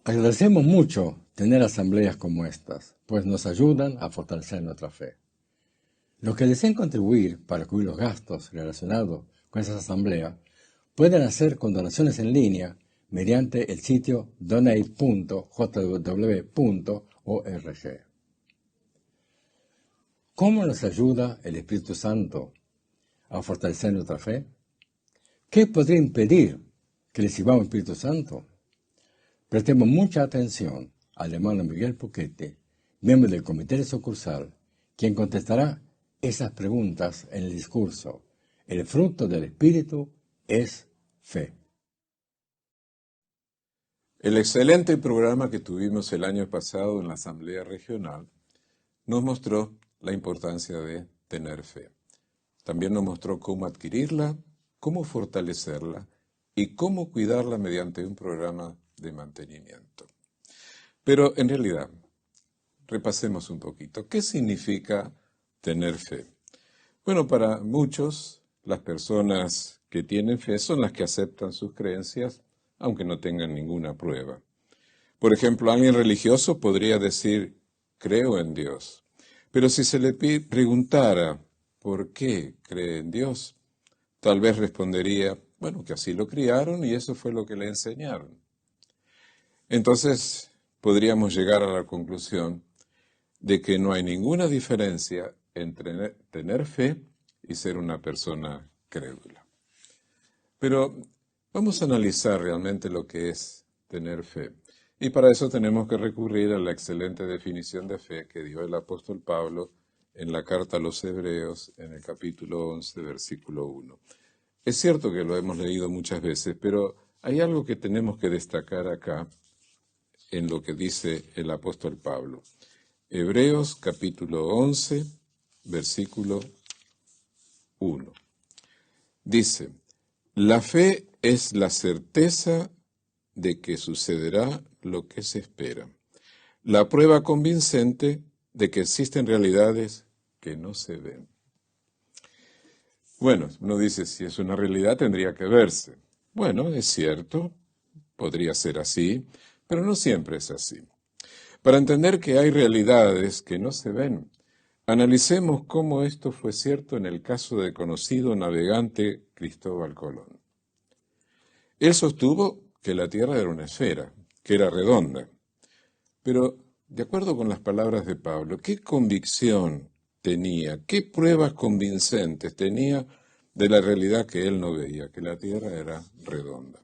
Agradecemos mucho tener asambleas como estas, pues nos ayudan a fortalecer nuestra fe. Los que deseen contribuir para cubrir los gastos relacionados con esas asambleas pueden hacer con donaciones en línea mediante el sitio donate.jw.org. ¿Cómo nos ayuda el Espíritu Santo a fortalecer nuestra fe? ¿Qué podría impedir que le sirvamos al Espíritu Santo? Prestemos mucha atención al hermano Miguel Puquete, miembro del Comité de Sucursal, quien contestará esas preguntas en el discurso. El fruto del Espíritu es fe. El excelente programa que tuvimos el año pasado en la Asamblea Regional nos mostró la importancia de tener fe. También nos mostró cómo adquirirla, cómo fortalecerla y cómo cuidarla mediante un programa de mantenimiento. Pero en realidad, repasemos un poquito. ¿Qué significa tener fe? Bueno, para muchos, las personas que tienen fe son las que aceptan sus creencias, aunque no tengan ninguna prueba. Por ejemplo, alguien religioso podría decir, creo en Dios. Pero si se le preguntara por qué cree en Dios, tal vez respondería, bueno, que así lo criaron y eso fue lo que le enseñaron. Entonces, podríamos llegar a la conclusión de que no hay ninguna diferencia entre tener fe y ser una persona crédula. Pero vamos a analizar realmente lo que es tener fe. Y para eso tenemos que recurrir a la excelente definición de fe que dio el apóstol Pablo en la carta a los Hebreos, en el capítulo 11, versículo 1. Es cierto que lo hemos leído muchas veces, pero hay algo que tenemos que destacar acá en lo que dice el apóstol Pablo. Hebreos capítulo 11, versículo 1. Dice, la fe es la certeza de que sucederá lo que se espera, la prueba convincente de que existen realidades que no se ven. Bueno, uno dice, si es una realidad tendría que verse. Bueno, es cierto, podría ser así, pero no siempre es así. Para entender que hay realidades que no se ven, analicemos cómo esto fue cierto en el caso del conocido navegante Cristóbal Colón. Él sostuvo que la Tierra era una esfera, que era redonda. Pero, de acuerdo con las palabras de Pablo, ¿qué convicción tenía, qué pruebas convincentes tenía de la realidad que él no veía, que la Tierra era redonda?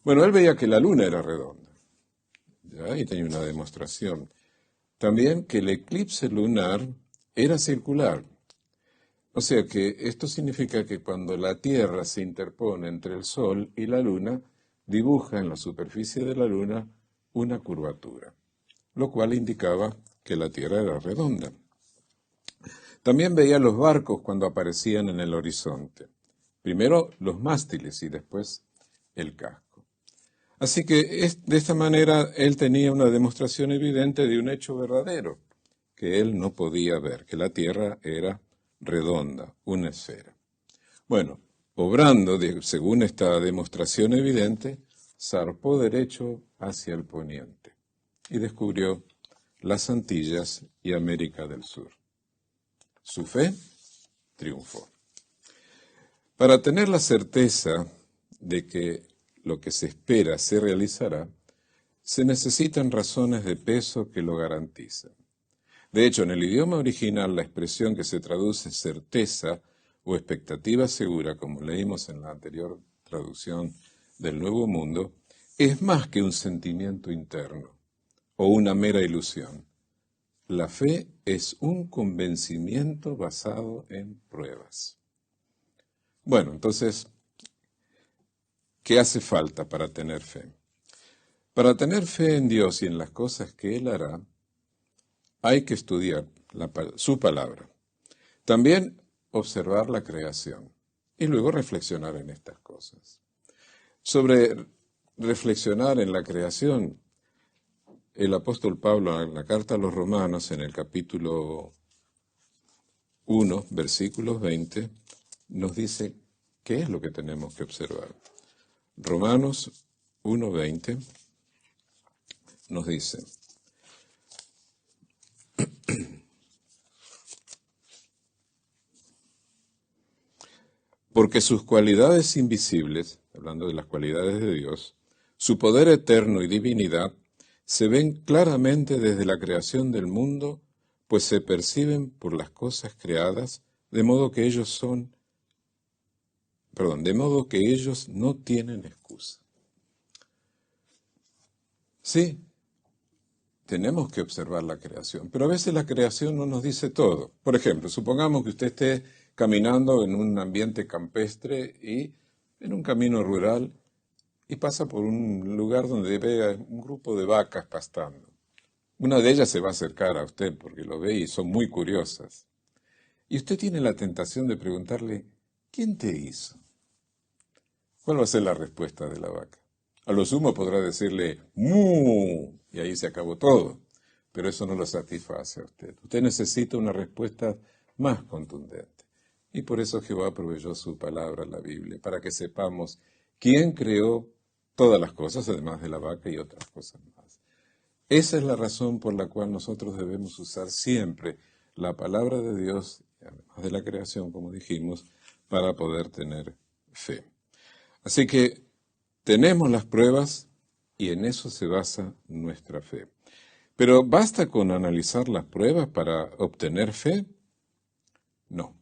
Bueno, él veía que la Luna era redonda. Ahí tenía una demostración. También que el eclipse lunar era circular. O sea que esto significa que cuando la Tierra se interpone entre el Sol y la Luna, dibuja en la superficie de la Luna una curvatura, lo cual indicaba que la Tierra era redonda. También veía los barcos cuando aparecían en el horizonte. Primero los mástiles y después el casco. Así que de esta manera él tenía una demostración evidente de un hecho verdadero, que él no podía ver, que la Tierra era redonda, una esfera. Bueno, obrando según esta demostración evidente, zarpó derecho hacia el poniente y descubrió las Antillas y América del Sur. Su fe triunfó. Para tener la certeza de que lo que se espera se realizará, se necesitan razones de peso que lo garantizan. De hecho, en el idioma original, la expresión que se traduce certeza o expectativa segura, como leímos en la anterior traducción del Nuevo Mundo, es más que un sentimiento interno o una mera ilusión. La fe es un convencimiento basado en pruebas. Bueno, entonces, ¿qué hace falta para tener fe? Para tener fe en Dios y en las cosas que Él hará, hay que estudiar su palabra. También observar la creación y luego reflexionar en estas cosas. Sobre reflexionar en la creación, el apóstol Pablo en la carta a los Romanos, en el capítulo 1, versículos 20, nos dice qué es lo que tenemos que observar. Romanos 1:20 nos dice: porque sus cualidades invisibles, hablando de las cualidades de Dios, su poder eterno y divinidad, se ven claramente desde la creación del mundo, pues se perciben por las cosas creadas, de modo que ellos no tienen excusa. Sí, tenemos que observar la creación, pero a veces la creación no nos dice todo. Por ejemplo, supongamos que usted esté caminando en un ambiente campestre y en un camino rural y pasa por un lugar donde ve un grupo de vacas pastando. Una de ellas se va a acercar a usted porque lo ve y son muy curiosas. Y usted tiene la tentación de preguntarle: ¿quién te hizo? ¿Cuál va a ser la respuesta de la vaca? A lo sumo podrá decirle ¡mu! Y ahí se acabó todo. Pero eso no lo satisface a usted. Usted necesita una respuesta más contundente. Y por eso Jehová proveyó su palabra, la Biblia, para que sepamos quién creó todas las cosas, además de la vaca y otras cosas más. Esa es la razón por la cual nosotros debemos usar siempre la palabra de Dios, además de la creación, como dijimos, para poder tener fe. Así que tenemos las pruebas y en eso se basa nuestra fe. Pero ¿basta con analizar las pruebas para obtener fe? No,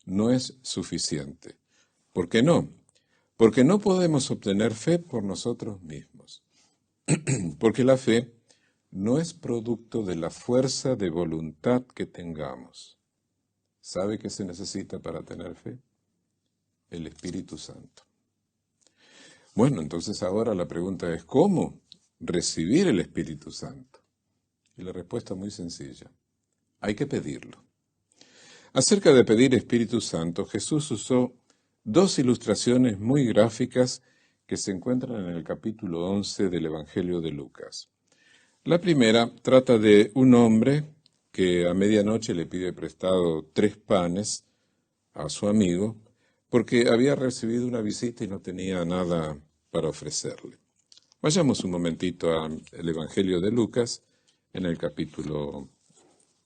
no es suficiente. ¿Por qué no? Porque no podemos obtener fe por nosotros mismos. Porque la fe no es producto de la fuerza de voluntad que tengamos. ¿Sabe qué se necesita para tener fe? El Espíritu Santo. Bueno, entonces ahora la pregunta es: ¿cómo recibir el Espíritu Santo? Y la respuesta es muy sencilla: hay que pedirlo. Acerca de pedir Espíritu Santo, Jesús usó dos ilustraciones muy gráficas que se encuentran en el capítulo 11 del Evangelio de Lucas. La primera trata de un hombre que a medianoche le pide prestado 3 panes a su amigo porque había recibido una visita y no tenía nada para ofrecerle. Vayamos un momentito al Evangelio de Lucas, en el capítulo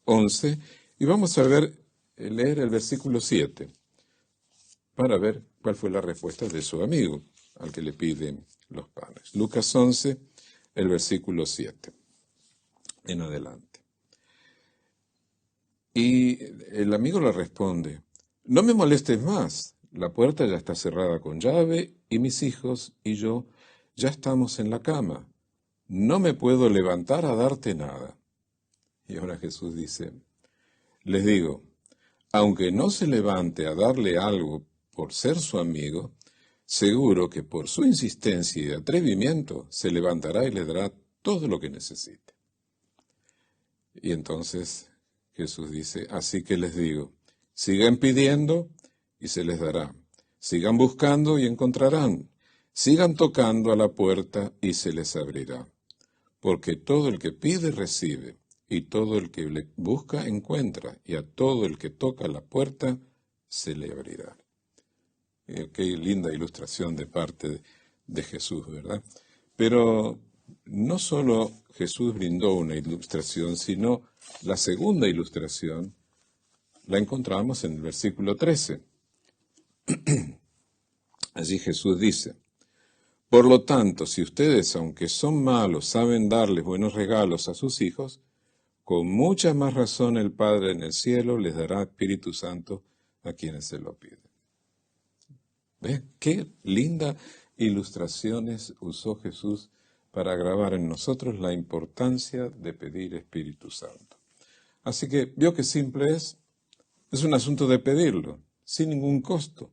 11, y vamos a leer el versículo 7, para ver cuál fue la respuesta de su amigo, al que le piden los panes. Lucas 11, el versículo 7, en adelante. Y el amigo le responde: no me molestes más, la puerta ya está cerrada con llave y mis hijos y yo ya estamos en la cama. No me puedo levantar a darte nada. Y ahora Jesús dice: les digo, aunque no se levante a darle algo por ser su amigo, seguro que por su insistencia y atrevimiento se levantará y le dará todo lo que necesite. Y entonces Jesús dice: así que les digo, sigan pidiendo y se les dará. Sigan buscando y encontrarán. Sigan tocando a la puerta y se les abrirá. Porque todo el que pide recibe, y todo el que le busca encuentra, y a todo el que toca la puerta se le abrirá. Qué linda ilustración de parte de Jesús, ¿verdad? Pero no solo Jesús brindó una ilustración, sino la segunda ilustración la encontramos en el versículo 13. Allí Jesús dice: por lo tanto, si ustedes, aunque son malos, saben darles buenos regalos a sus hijos, con mucha más razón el Padre en el cielo les dará Espíritu Santo a quienes se lo piden. ¿Ves? Qué linda ilustraciones usó Jesús para grabar en nosotros la importancia de pedir Espíritu Santo. Así que, ¿vio qué simple es? Es un asunto de pedirlo, sin ningún costo.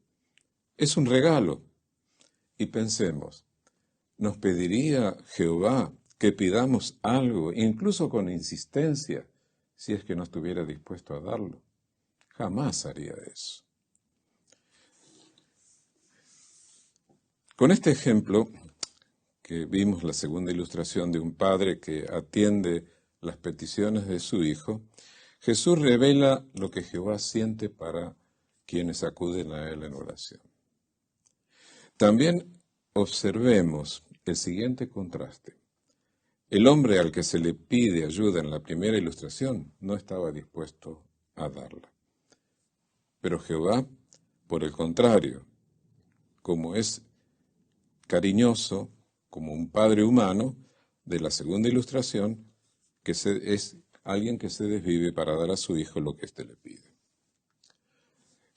Es un regalo. Y pensemos, ¿nos pediría Jehová que pidamos algo, incluso con insistencia, si es que no estuviera dispuesto a darlo? Jamás haría eso. Con este ejemplo, que vimos la segunda ilustración de un padre que atiende las peticiones de su hijo, Jesús revela lo que Jehová siente para quienes acuden a él en oración. También observemos el siguiente contraste. El hombre al que se le pide ayuda en la primera ilustración no estaba dispuesto a darla. Pero Jehová, por el contrario, como es cariñoso, como un padre humano, de la segunda ilustración, es alguien que se desvive para dar a su hijo lo que éste le pide.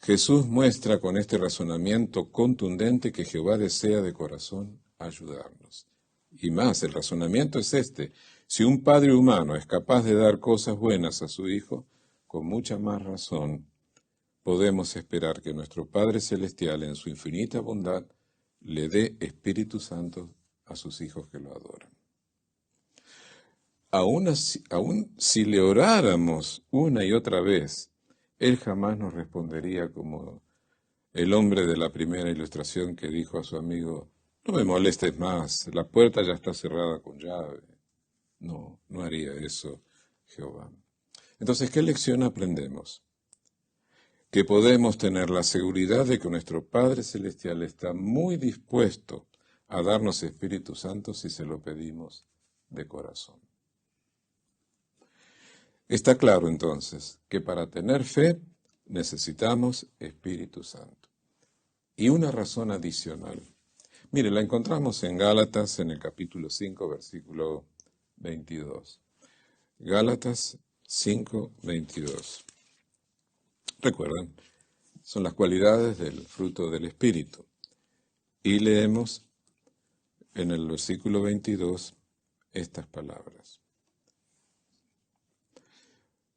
Jesús muestra con este razonamiento contundente que Jehová desea de corazón ayudarnos. Y más, el razonamiento es este: si un padre humano es capaz de dar cosas buenas a su hijo, con mucha más razón podemos esperar que nuestro Padre Celestial, en su infinita bondad, le dé Espíritu Santo a sus hijos que lo adoran. Aún si le oráramos una y otra vez, Él jamás nos respondería como el hombre de la primera ilustración que dijo a su amigo: no me molestes más, la puerta ya está cerrada con llave. No, no haría eso Jehová. Entonces, ¿qué lección aprendemos? Que podemos tener la seguridad de que nuestro Padre Celestial está muy dispuesto a darnos Espíritu Santo si se lo pedimos de corazón. Está claro entonces que para tener fe necesitamos Espíritu Santo. Y una razón adicional. Mire, la encontramos en Gálatas en el capítulo 5, versículo 22. Gálatas 5, 22. Recuerdan, son las cualidades del fruto del Espíritu. Y leemos en el versículo 22 estas palabras.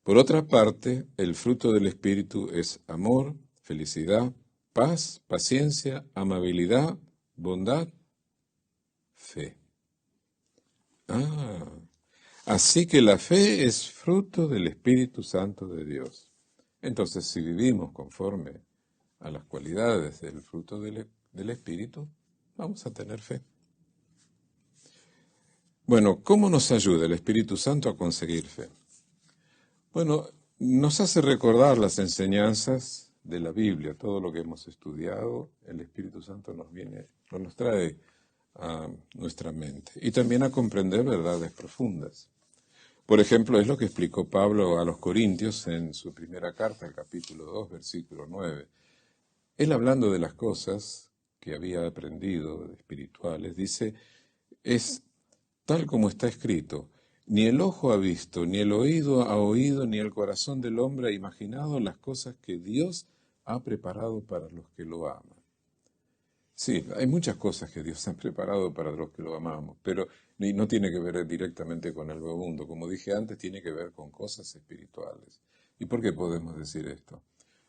Por otra parte, el fruto del Espíritu es amor, felicidad, paz, paciencia, amabilidad, bondad, fe. Así que la fe es fruto del Espíritu Santo de Dios. Entonces, si vivimos conforme a las cualidades del fruto del Espíritu, vamos a tener fe. Bueno, ¿cómo nos ayuda el Espíritu Santo a conseguir fe? Bueno, nos hace recordar las enseñanzas de la Biblia, todo lo que hemos estudiado. El Espíritu Santo nos trae a nuestra mente y también a comprender verdades profundas. Por ejemplo, es lo que explicó Pablo a los Corintios en su primera carta, el capítulo 2, versículo 9. Él, hablando de las cosas que había aprendido espirituales, dice: es tal como está escrito: ni el ojo ha visto, ni el oído ha oído, ni el corazón del hombre ha imaginado las cosas que Dios ha preparado para los que lo aman. Sí, hay muchas cosas que Dios ha preparado para los que lo amamos, pero no tiene que ver directamente con el nuevo mundo. Como dije antes, tiene que ver con cosas espirituales. ¿Y por qué podemos decir esto?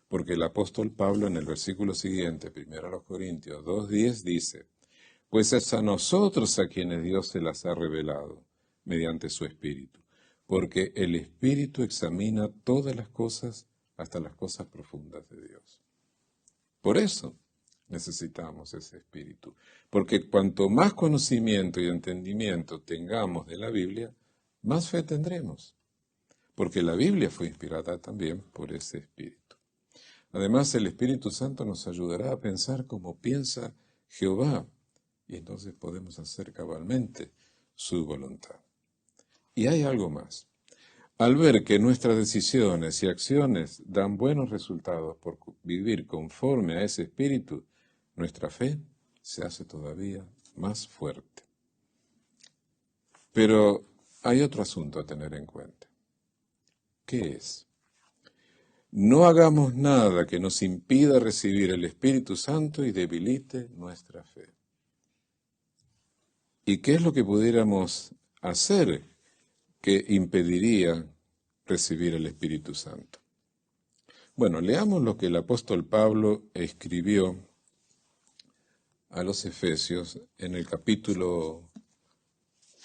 Porque el apóstol Pablo, en el versículo siguiente, 1 Corintios 2:10, dice: pues es a nosotros a quienes Dios se las ha revelado mediante su Espíritu, porque el Espíritu examina todas las cosas, hasta las cosas profundas de Dios. Por eso necesitamos ese Espíritu, porque cuanto más conocimiento y entendimiento tengamos de la Biblia, más fe tendremos, porque la Biblia fue inspirada también por ese Espíritu. Además, el Espíritu Santo nos ayudará a pensar como piensa Jehová, y entonces podemos hacer cabalmente su voluntad. Y hay algo más. Al ver que nuestras decisiones y acciones dan buenos resultados por vivir conforme a ese espíritu, nuestra fe se hace todavía más fuerte. Pero hay otro asunto a tener en cuenta. ¿Qué es? No hagamos nada que nos impida recibir el Espíritu Santo y debilite nuestra fe. ¿Y qué es lo que pudiéramos hacer que impediría recibir el Espíritu Santo? Bueno, leamos lo que el apóstol Pablo escribió a los Efesios en el capítulo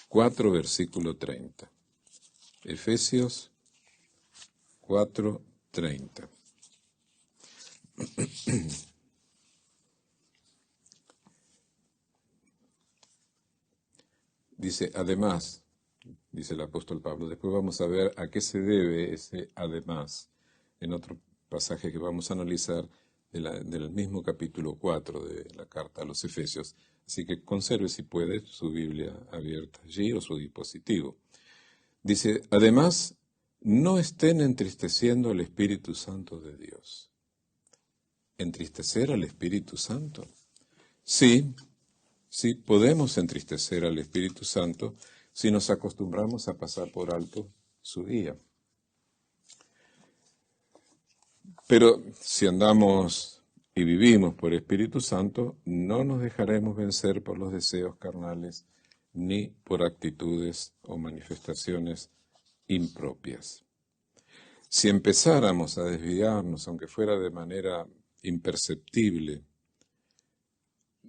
4, versículo 30. Efesios 4, 30. Dice: además, dice el apóstol Pablo, después vamos a ver a qué se debe ese además en otro pasaje que vamos a analizar del mismo capítulo 4 de la carta a los Efesios. Así que conserve, si puede, su Biblia abierta allí o su dispositivo. Dice, además, no estén entristeciendo al Espíritu Santo de Dios. ¿Entristecer al Espíritu Santo? Sí, sí, podemos entristecer al Espíritu Santo si nos acostumbramos a pasar por alto su guía. Pero si andamos y vivimos por Espíritu Santo, no nos dejaremos vencer por los deseos carnales ni por actitudes o manifestaciones impropias. Si empezáramos a desviarnos, aunque fuera de manera imperceptible,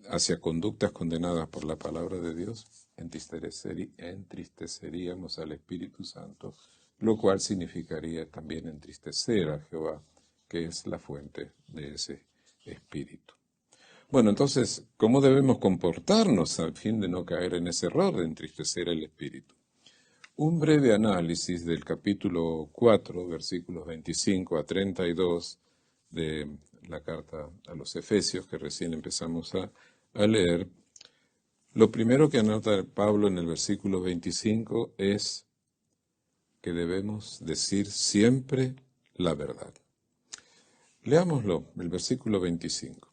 hacia conductas condenadas por la palabra de Dios, entristeceríamos al Espíritu Santo, lo cual significaría también entristecer a Jehová, que es la fuente de ese Espíritu. Bueno, entonces, ¿cómo debemos comportarnos a fin de no caer en ese error de entristecer al Espíritu? Un breve análisis del capítulo 4, versículos 25 a 32 de la carta a los Efesios, que recién empezamos a leer. Lo primero que anota Pablo en el versículo 25 es que debemos decir siempre la verdad. Leámoslo, el versículo 25.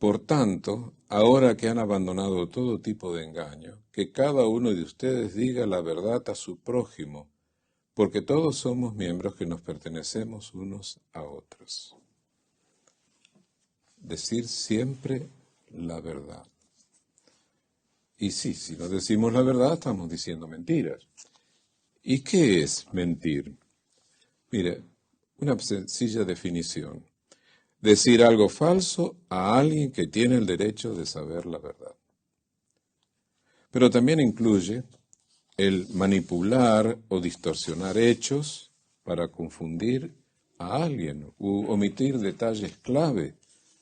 Por tanto, ahora que han abandonado todo tipo de engaño, que cada uno de ustedes diga la verdad a su prójimo, porque todos somos miembros que nos pertenecemos unos a otros. Decir siempre la verdad. Y sí, si no decimos la verdad, estamos diciendo mentiras. ¿Y qué es mentir? Mire, una sencilla definición. Decir algo falso a alguien que tiene el derecho de saber la verdad. Pero también incluye el manipular o distorsionar hechos para confundir a alguien u omitir detalles clave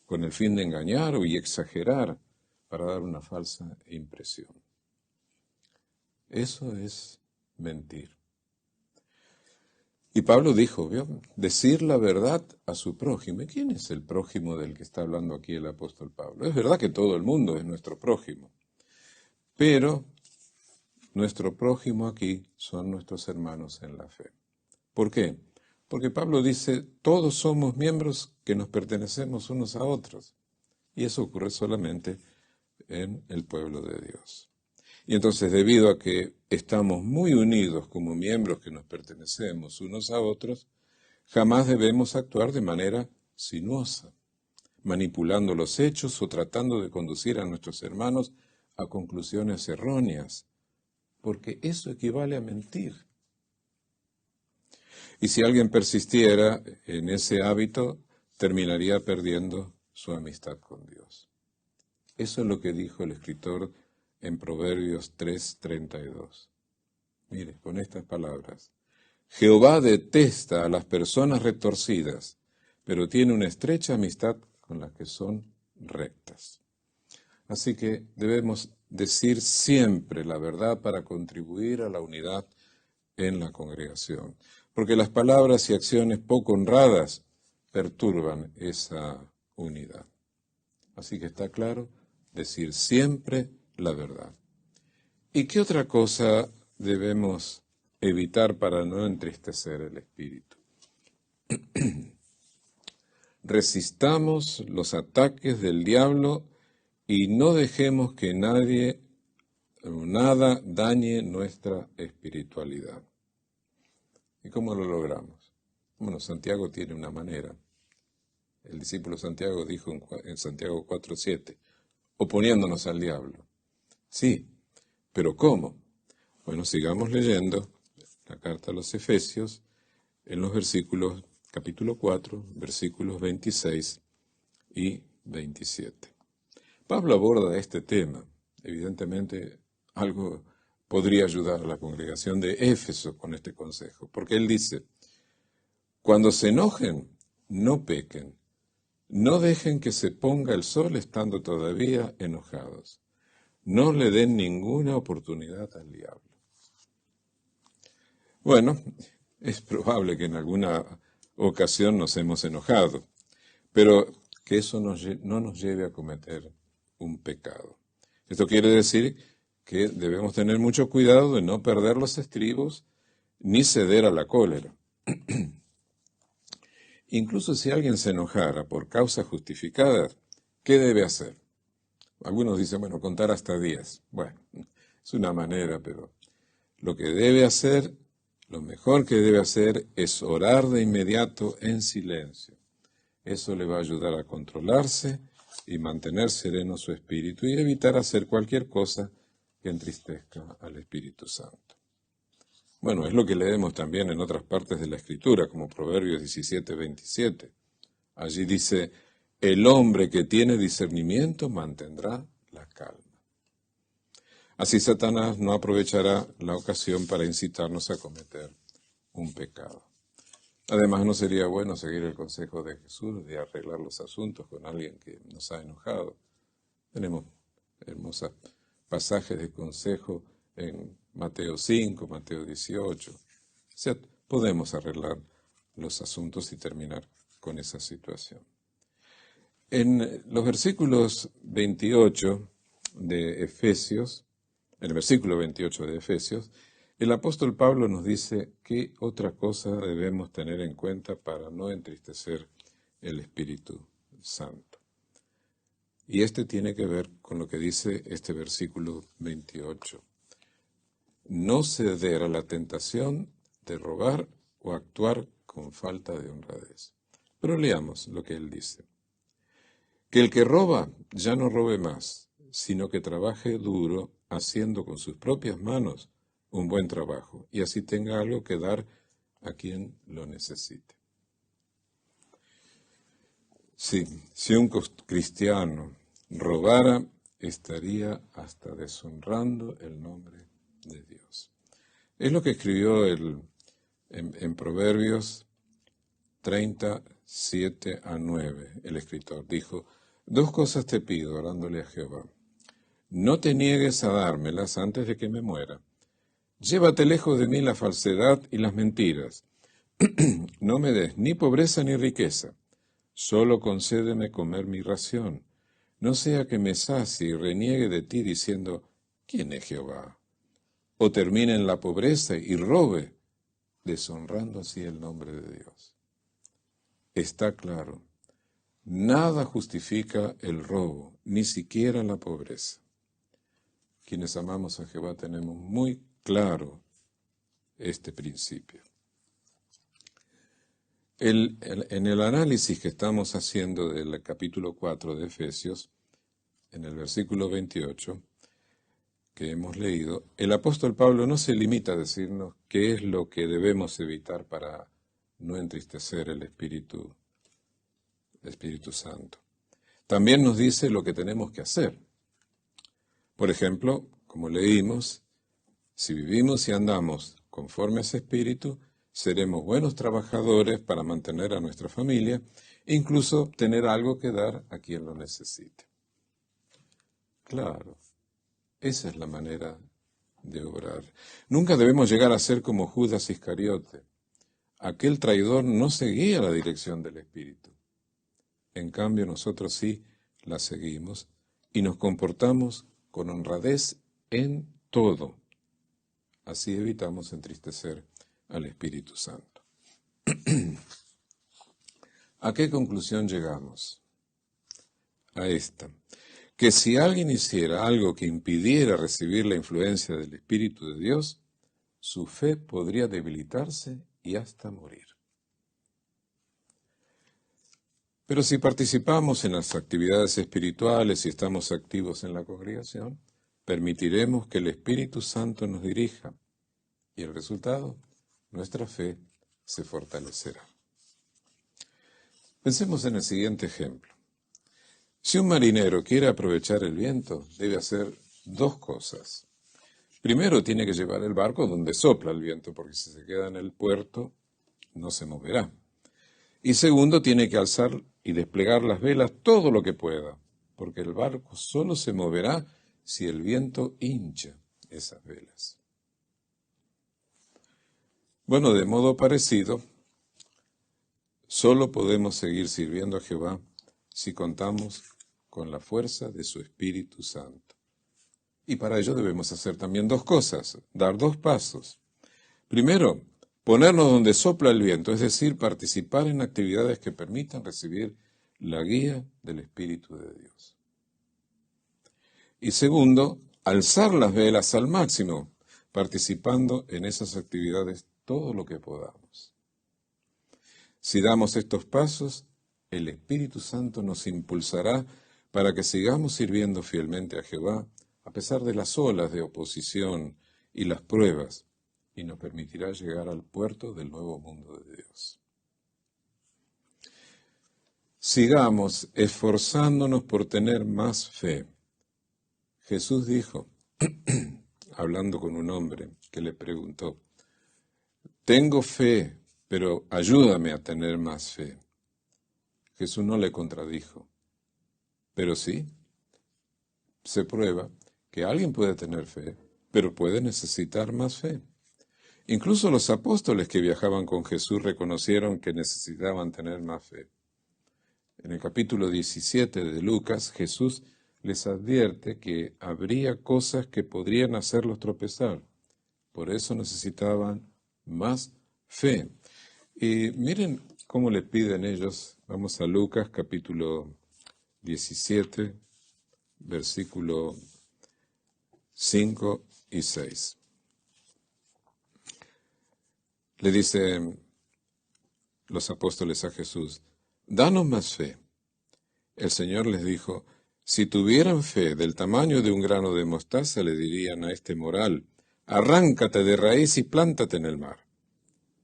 con el fin de engañar y exagerar para dar una falsa impresión. Eso es mentir. Y Pablo dijo, ¿vio? Decir la verdad a su prójimo. ¿Y quién es el prójimo del que está hablando aquí el apóstol Pablo? Es verdad que todo el mundo es nuestro prójimo, pero nuestro prójimo aquí son nuestros hermanos en la fe. ¿Por qué? Porque Pablo dice, todos somos miembros que nos pertenecemos unos a otros. Y eso ocurre solamente en el pueblo de Dios. Y entonces, debido a que estamos muy unidos como miembros que nos pertenecemos unos a otros, jamás debemos actuar de manera sinuosa, manipulando los hechos o tratando de conducir a nuestros hermanos a conclusiones erróneas, porque eso equivale a mentir. Y si alguien persistiera en ese hábito, terminaría perdiendo su amistad con Dios. Eso es lo que dijo el escritor en Proverbios 3:32. Mire, con estas palabras. Jehová detesta a las personas retorcidas, pero tiene una estrecha amistad con las que son rectas. Así que debemos decir siempre la verdad para contribuir a la unidad en la congregación, porque las palabras y acciones poco honradas perturban esa unidad. Así que está claro, decir siempre la verdad. ¿Y qué otra cosa debemos evitar para no entristecer el espíritu? Resistamos los ataques del diablo y no dejemos que nadie o nada dañe nuestra espiritualidad. ¿Y cómo lo logramos? Bueno, Santiago tiene una manera. El discípulo Santiago dijo en Santiago 4:7, oponiéndonos al diablo. Sí, pero ¿cómo? Bueno, sigamos leyendo la carta a los Efesios en los versículos, capítulo 4, versículos 26 y 27. Pablo aborda este tema. Evidentemente, algo podría ayudar a la congregación de Éfeso con este consejo, porque él dice, cuando se enojen, no pequen, no dejen que se ponga el sol estando todavía enojados. No le den ninguna oportunidad al diablo. Bueno, es probable que en alguna ocasión nos hemos enojado, pero que eso no nos lleve a cometer un pecado. Esto quiere decir que debemos tener mucho cuidado de no perder los estribos ni ceder a la cólera. Incluso si alguien se enojara por causas justificadas, ¿qué debe hacer? Algunos dicen, bueno, contar hasta 10. Bueno, es una manera, pero lo que debe hacer, lo mejor que debe hacer es orar de inmediato en silencio. Eso le va a ayudar a controlarse y mantener sereno su espíritu y evitar hacer cualquier cosa que entristezca al Espíritu Santo. Bueno, es lo que leemos también en otras partes de la Escritura, como Proverbios 17:27. Allí dice, el hombre que tiene discernimiento mantendrá la calma. Así Satanás no aprovechará la ocasión para incitarnos a cometer un pecado. Además, no sería bueno seguir el consejo de Jesús de arreglar los asuntos con alguien que nos ha enojado. Tenemos hermosos pasajes de consejo en Mateo 5, Mateo 18. O sea, podemos arreglar los asuntos y terminar con esa situación. En los versículos 28 de Efesios, en el versículo 28 de Efesios, el apóstol Pablo nos dice qué otra cosa debemos tener en cuenta para no entristecer el Espíritu Santo. Y este tiene que ver con lo que dice este versículo 28. No ceder a la tentación de robar o actuar con falta de honradez. Pero leamos lo que él dice. Que el que roba ya no robe más, sino que trabaje duro, haciendo con sus propias manos un buen trabajo, y así tenga algo que dar a quien lo necesite. Sí, si un cristiano robara, estaría hasta deshonrando el nombre de Dios. Es lo que escribió en Proverbios 37:9, el escritor. Dijo, 2 cosas te pido, orándole a Jehová. No te niegues a dármelas antes de que me muera. Llévate lejos de mí la falsedad y las mentiras. No me des ni pobreza ni riqueza. Solo concédeme comer mi ración. No sea que me sacie y reniegue de ti diciendo, ¿quién es Jehová? O termine en la pobreza y robe, deshonrando así el nombre de Dios. Está claro, nada justifica el robo, ni siquiera la pobreza. Quienes amamos a Jehová tenemos muy claro este principio. En el análisis que estamos haciendo del capítulo 4 de Efesios, en el versículo 28, que hemos leído, el apóstol Pablo no se limita a decirnos qué es lo que debemos evitar para no entristecer el Espíritu Santo. También nos dice lo que tenemos que hacer. Por ejemplo, como leímos, si vivimos y andamos conforme a ese espíritu, seremos buenos trabajadores para mantener a nuestra familia e incluso tener algo que dar a quien lo necesite. Claro, esa es la manera de obrar. Nunca debemos llegar a ser como Judas Iscariote. Aquel traidor no seguía la dirección del Espíritu. En cambio, nosotros sí la seguimos y nos comportamos con honradez en todo. Así evitamos entristecer al Espíritu Santo. ¿A qué conclusión llegamos? A esta, que si alguien hiciera algo que impidiera recibir la influencia del Espíritu de Dios, su fe podría debilitarse y hasta morir. Pero si participamos en las actividades espirituales y estamos activos en la congregación, permitiremos que el Espíritu Santo nos dirija y el resultado, nuestra fe se fortalecerá. Pensemos en el siguiente ejemplo. Si un marinero quiere aprovechar el viento, debe hacer 2 cosas. Primero, tiene que llevar el barco donde sopla el viento, porque si se queda en el puerto, no se moverá. Y segundo, tiene que alzar y desplegar las velas todo lo que pueda, porque el barco solo se moverá si el viento hincha esas velas. Bueno, de modo parecido, solo podemos seguir sirviendo a Jehová si contamos con la fuerza de su Espíritu Santo. Y para ello debemos hacer también dos cosas, dar dos pasos. Primero, ponernos donde sopla el viento, es decir, participar en actividades que permitan recibir la guía del Espíritu de Dios. Y segundo, alzar las velas al máximo, participando en esas actividades todo lo que podamos. Si damos estos pasos, el Espíritu Santo nos impulsará para que sigamos sirviendo fielmente a Jehová, a pesar de las olas de oposición y las pruebas, y nos permitirá llegar al puerto del nuevo mundo de Dios. Sigamos esforzándonos por tener más fe. Jesús dijo, hablando con un hombre que le preguntó, tengo fe, pero ayúdame a tener más fe. Jesús no le contradijo, pero sí se prueba que alguien puede tener fe, pero puede necesitar más fe. Incluso los apóstoles que viajaban con Jesús reconocieron que necesitaban tener más fe. En el capítulo 17 de Lucas, Jesús les advierte que habría cosas que podrían hacerlos tropezar. Por eso necesitaban más fe. Y miren cómo le piden ellos. Vamos a Lucas capítulo 17, versículo 5 y 6. Le dicen los apóstoles a Jesús, danos más fe. El Señor les dijo, si tuvieran fe del tamaño de un grano de mostaza, le dirían a este moral, arráncate de raíz y plántate en el mar.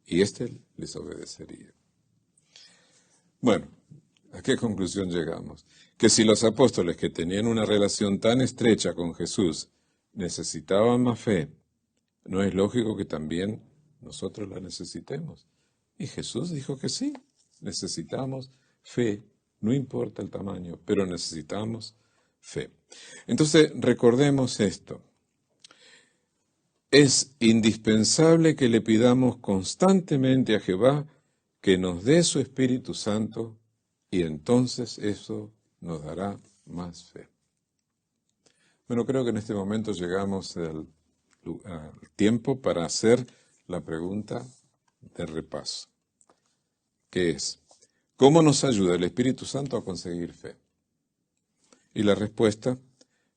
Y éste les obedecería. Bueno, ¿a qué conclusión llegamos? Que si los apóstoles que tenían una relación tan estrecha con Jesús necesitaban más fe, ¿no es lógico que también nosotros la necesitemos? Y Jesús dijo que sí, necesitamos fe, no importa el tamaño, pero necesitamos fe. Entonces, recordemos esto. Es indispensable que le pidamos constantemente a Jehová que nos dé su Espíritu Santo y entonces eso nos dará más fe. Bueno, creo que en este momento llegamos al tiempo para hacer la pregunta de repaso, que es, ¿cómo nos ayuda el Espíritu Santo a conseguir fe? Y la respuesta,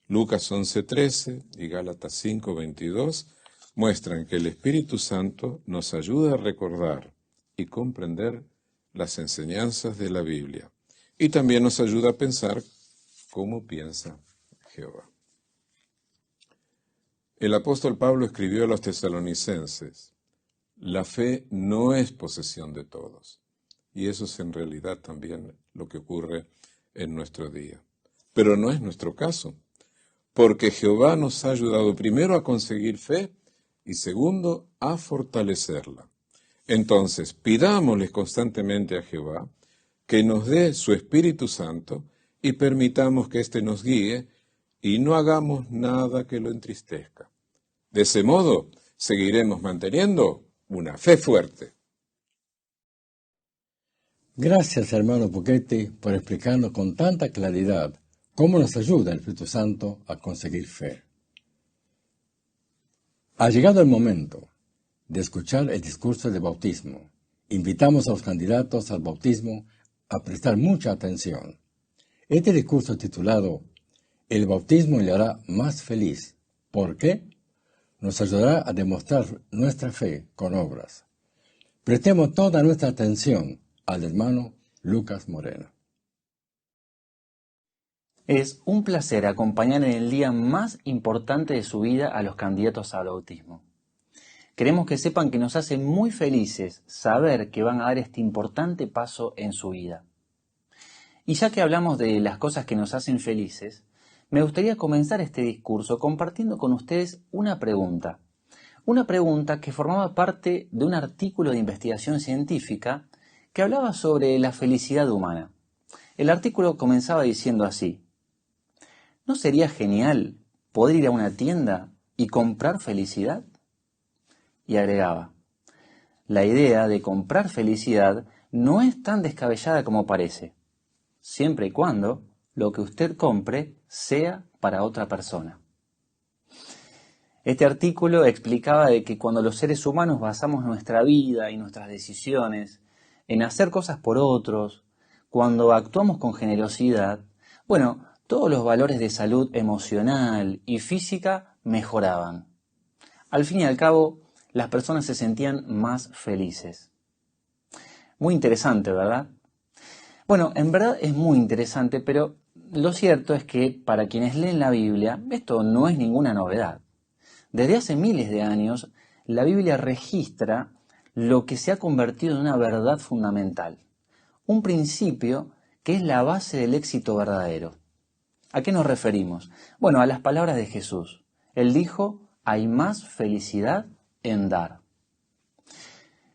Lucas 11:13 y Gálatas 5:22, muestran que el Espíritu Santo nos ayuda a recordar y comprender las enseñanzas de la Biblia. Y también nos ayuda a pensar cómo piensa Jehová. El apóstol Pablo escribió a los tesalonicenses, la fe no es posesión de todos. Y eso es en realidad también lo que ocurre en nuestro día. Pero no es nuestro caso, porque Jehová nos ha ayudado primero a conseguir fe y segundo a fortalecerla. Entonces, pidámosle constantemente a Jehová que nos dé su Espíritu Santo y permitamos que éste nos guíe y no hagamos nada que lo entristezca. De ese modo, seguiremos manteniendo una fe fuerte. Gracias, hermano Puchetti, por explicarnos con tanta claridad cómo nos ayuda el Espíritu Santo a conseguir fe. Ha llegado el momento de escuchar el discurso de bautismo. Invitamos a los candidatos al bautismo a prestar mucha atención. Este discurso titulado El bautismo le hará más feliz. ¿Por qué? Nos ayudará a demostrar nuestra fe con obras. Prestemos toda nuestra atención al hermano Lucas Moreno. Es un placer acompañar en el día más importante de su vida a los candidatos al bautismo. Queremos que sepan que nos hace muy felices saber que van a dar este importante paso en su vida. Y ya que hablamos de las cosas que nos hacen felices, me gustaría comenzar este discurso compartiendo con ustedes una pregunta. Una pregunta que formaba parte de un artículo de investigación científica que hablaba sobre la felicidad humana. El artículo comenzaba diciendo así: ¿no sería genial poder ir a una tienda y comprar felicidad? Y agregaba: la idea de comprar felicidad no es tan descabellada como parece. siempre y cuando lo que usted compre sea para otra persona. Este artículo explicaba de que cuando los seres humanos basamos nuestra vida y nuestras decisiones en hacer cosas por otros, cuando actuamos con generosidad, bueno, todos los valores de salud emocional y física mejoraban. Al fin y al cabo, las personas se sentían más felices. Muy interesante, ¿verdad? Bueno, en verdad es muy interesante, pero lo cierto es que para quienes leen la Biblia, esto no es ninguna novedad. Desde hace miles de años, la Biblia registra lo que se ha convertido en una verdad fundamental, un principio que es la base del éxito verdadero. ¿A qué nos referimos? Bueno, a las palabras de Jesús. Él dijo, hay más felicidad en dar.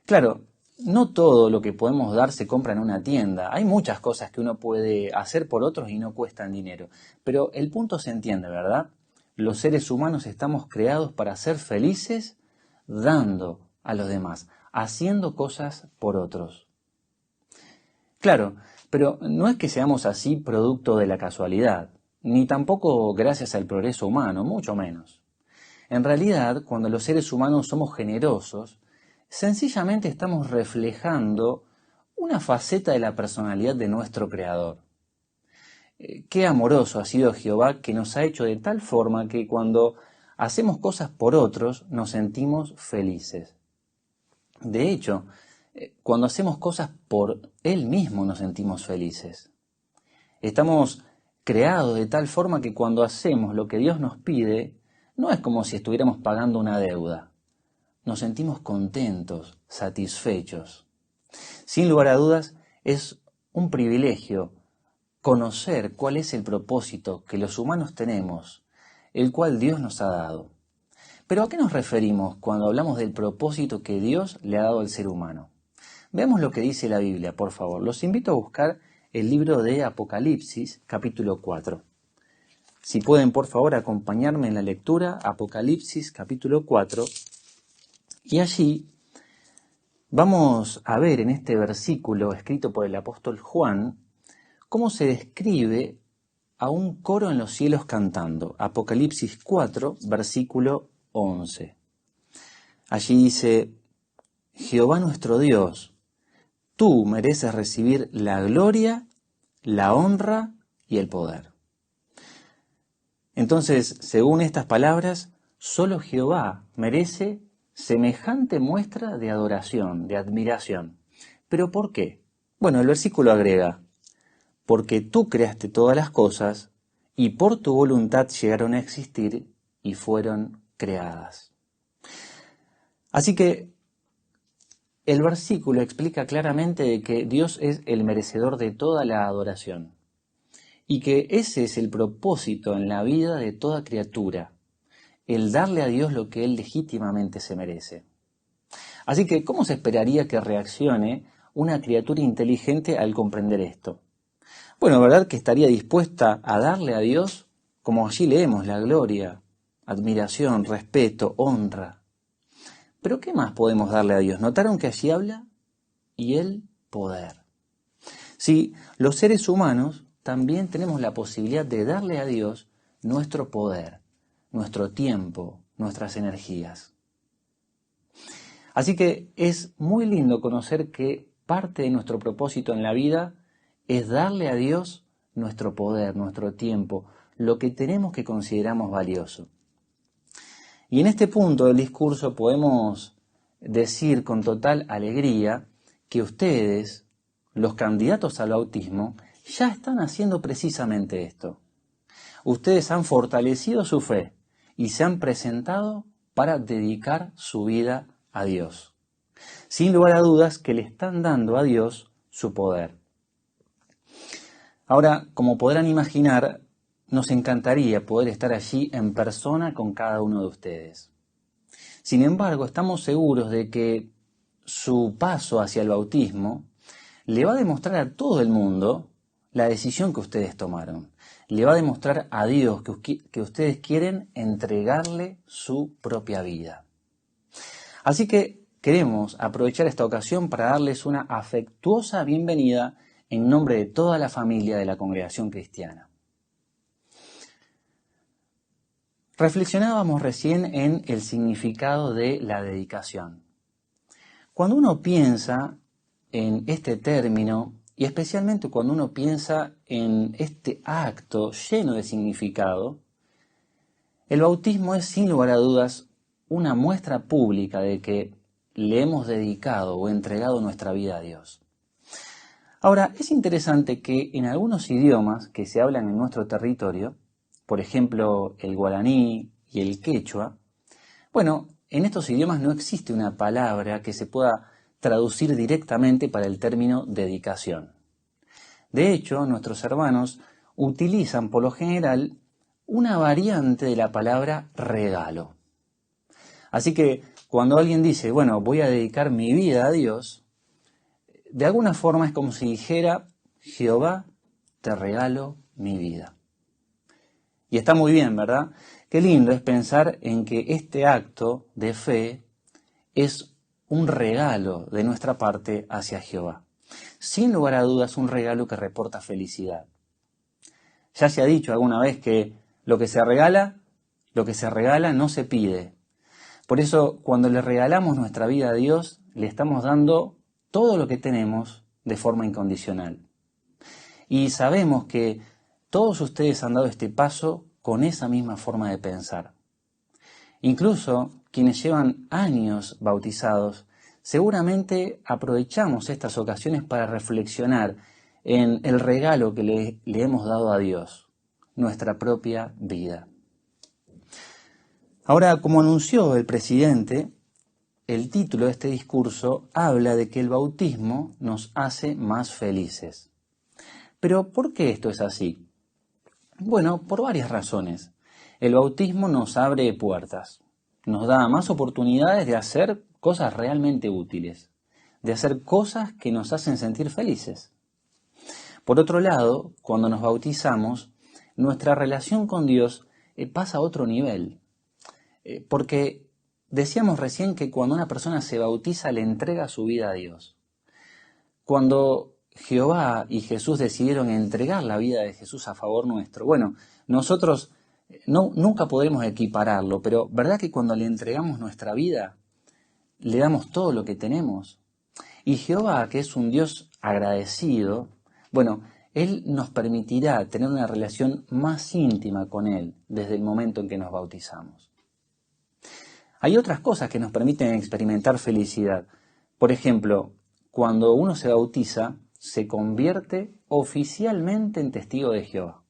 Claro, no todo lo que podemos dar se compra en una tienda. Hay muchas cosas que uno puede hacer por otros y no cuestan dinero. Pero el punto se entiende, ¿verdad? Los seres humanos estamos creados para ser felices dando a los demás, haciendo cosas por otros. Claro, pero no es que seamos así producto de la casualidad, ni tampoco gracias al progreso humano, mucho menos. En realidad, cuando los seres humanos somos generosos, sencillamente estamos reflejando una faceta de la personalidad de nuestro Creador. Qué amoroso ha sido Jehová, que nos ha hecho de tal forma que cuando hacemos cosas por otros nos sentimos felices. De hecho, cuando hacemos cosas por Él mismo nos sentimos felices. Estamos creados de tal forma que cuando hacemos lo que Dios nos pide, no es como si estuviéramos pagando una deuda. Nos sentimos contentos, satisfechos. Sin lugar a dudas, es un privilegio conocer cuál es el propósito que los humanos tenemos, el cual Dios nos ha dado. Pero ¿a qué nos referimos cuando hablamos del propósito que Dios le ha dado al ser humano? Veamos lo que dice la Biblia, por favor. Los invito a buscar el libro de Apocalipsis, capítulo 4. Si pueden, por favor, acompañarme en la lectura, Apocalipsis, capítulo 4. Y allí vamos a ver en este versículo escrito por el apóstol Juan, cómo se describe a un coro en los cielos cantando. Apocalipsis 4, versículo 11. Allí dice, Jehová nuestro Dios, tú mereces recibir la gloria, la honra y el poder. Entonces, según estas palabras, solo Jehová merece semejante muestra de adoración, de admiración. ¿Pero por qué? Bueno, el versículo agrega, porque tú creaste todas las cosas y por tu voluntad llegaron a existir y fueron creadas. Así que el versículo explica claramente de que Dios es el merecedor de toda la adoración y que ese es el propósito en la vida de toda criatura, el darle a Dios lo que Él legítimamente se merece. Así que, ¿cómo se esperaría que reaccione una criatura inteligente al comprender esto? Bueno, ¿verdad que estaría dispuesta a darle a Dios, como allí leemos, la gloria, admiración, respeto, honra? Pero ¿qué más podemos darle a Dios? ¿Notaron que allí habla? Y el poder. Sí, los seres humanos también tenemos la posibilidad de darle a Dios nuestro poder, nuestro tiempo, nuestras energías. Así que es muy lindo conocer que parte de nuestro propósito en la vida es darle a Dios nuestro poder, nuestro tiempo, lo que tenemos que consideramos valioso. Y en este punto del discurso podemos decir con total alegría que ustedes, los candidatos al bautismo, ya están haciendo precisamente esto. Ustedes han fortalecido su fe y se han presentado para dedicar su vida a Dios. Sin lugar a dudas que le están dando a Dios su poder. Ahora, como podrán imaginar, nos encantaría poder estar allí en persona con cada uno de ustedes. Sin embargo, estamos seguros de que su paso hacia el bautismo le va a demostrar a todo el mundo la decisión que ustedes tomaron. Le va a demostrar a Dios que ustedes quieren entregarle su propia vida. Así que queremos aprovechar esta ocasión para darles una afectuosa bienvenida en nombre de toda la familia de la congregación cristiana. Reflexionábamos recién en el significado de la dedicación. Cuando uno piensa en este término, y especialmente cuando uno piensa en este acto lleno de significado, el bautismo es sin lugar a dudas una muestra pública de que le hemos dedicado o entregado nuestra vida a Dios. Ahora, es interesante que en algunos idiomas que se hablan en nuestro territorio, por ejemplo el guaraní y el quechua, bueno, en estos idiomas no existe una palabra que se pueda traducir directamente para el término dedicación. De hecho, nuestros hermanos utilizan por lo general una variante de la palabra regalo. Así que cuando alguien dice, bueno, voy a dedicar mi vida a Dios, de alguna forma es como si dijera, Jehová, te regalo mi vida. Y está muy bien, ¿verdad? Qué lindo es pensar en que este acto de fe es un regalo de nuestra parte hacia Jehová. Sin lugar a dudas, un regalo que reporta felicidad. Ya se ha dicho alguna vez que lo que se regala no se pide. Por eso, cuando le regalamos nuestra vida a Dios, le estamos dando todo lo que tenemos de forma incondicional. Y sabemos que todos ustedes han dado este paso con esa misma forma de pensar. Incluso quienes llevan años bautizados, seguramente aprovechamos estas ocasiones para reflexionar en el regalo que le hemos dado a Dios, nuestra propia vida. Ahora, como anunció el presidente, el título de este discurso habla de que el bautismo nos hace más felices. Pero, ¿por qué esto es así? Bueno, por varias razones. El bautismo nos abre puertas, nos da más oportunidades de hacer cosas realmente útiles, de hacer cosas que nos hacen sentir felices. Por otro lado, cuando nos bautizamos, nuestra relación con Dios pasa a otro nivel, porque decíamos recién que cuando una persona se bautiza le entrega su vida a Dios. Cuando Jehová y Jesús decidieron entregar la vida de Jesús a favor nuestro, bueno, nosotros nunca podremos equipararlo, pero ¿verdad que cuando le entregamos nuestra vida, le damos todo lo que tenemos? Y Jehová, que es un Dios agradecido, bueno, Él nos permitirá tener una relación más íntima con Él desde el momento en que nos bautizamos. Hay otras cosas que nos permiten experimentar felicidad. Por ejemplo, cuando uno se bautiza, se convierte oficialmente en testigo de Jehová.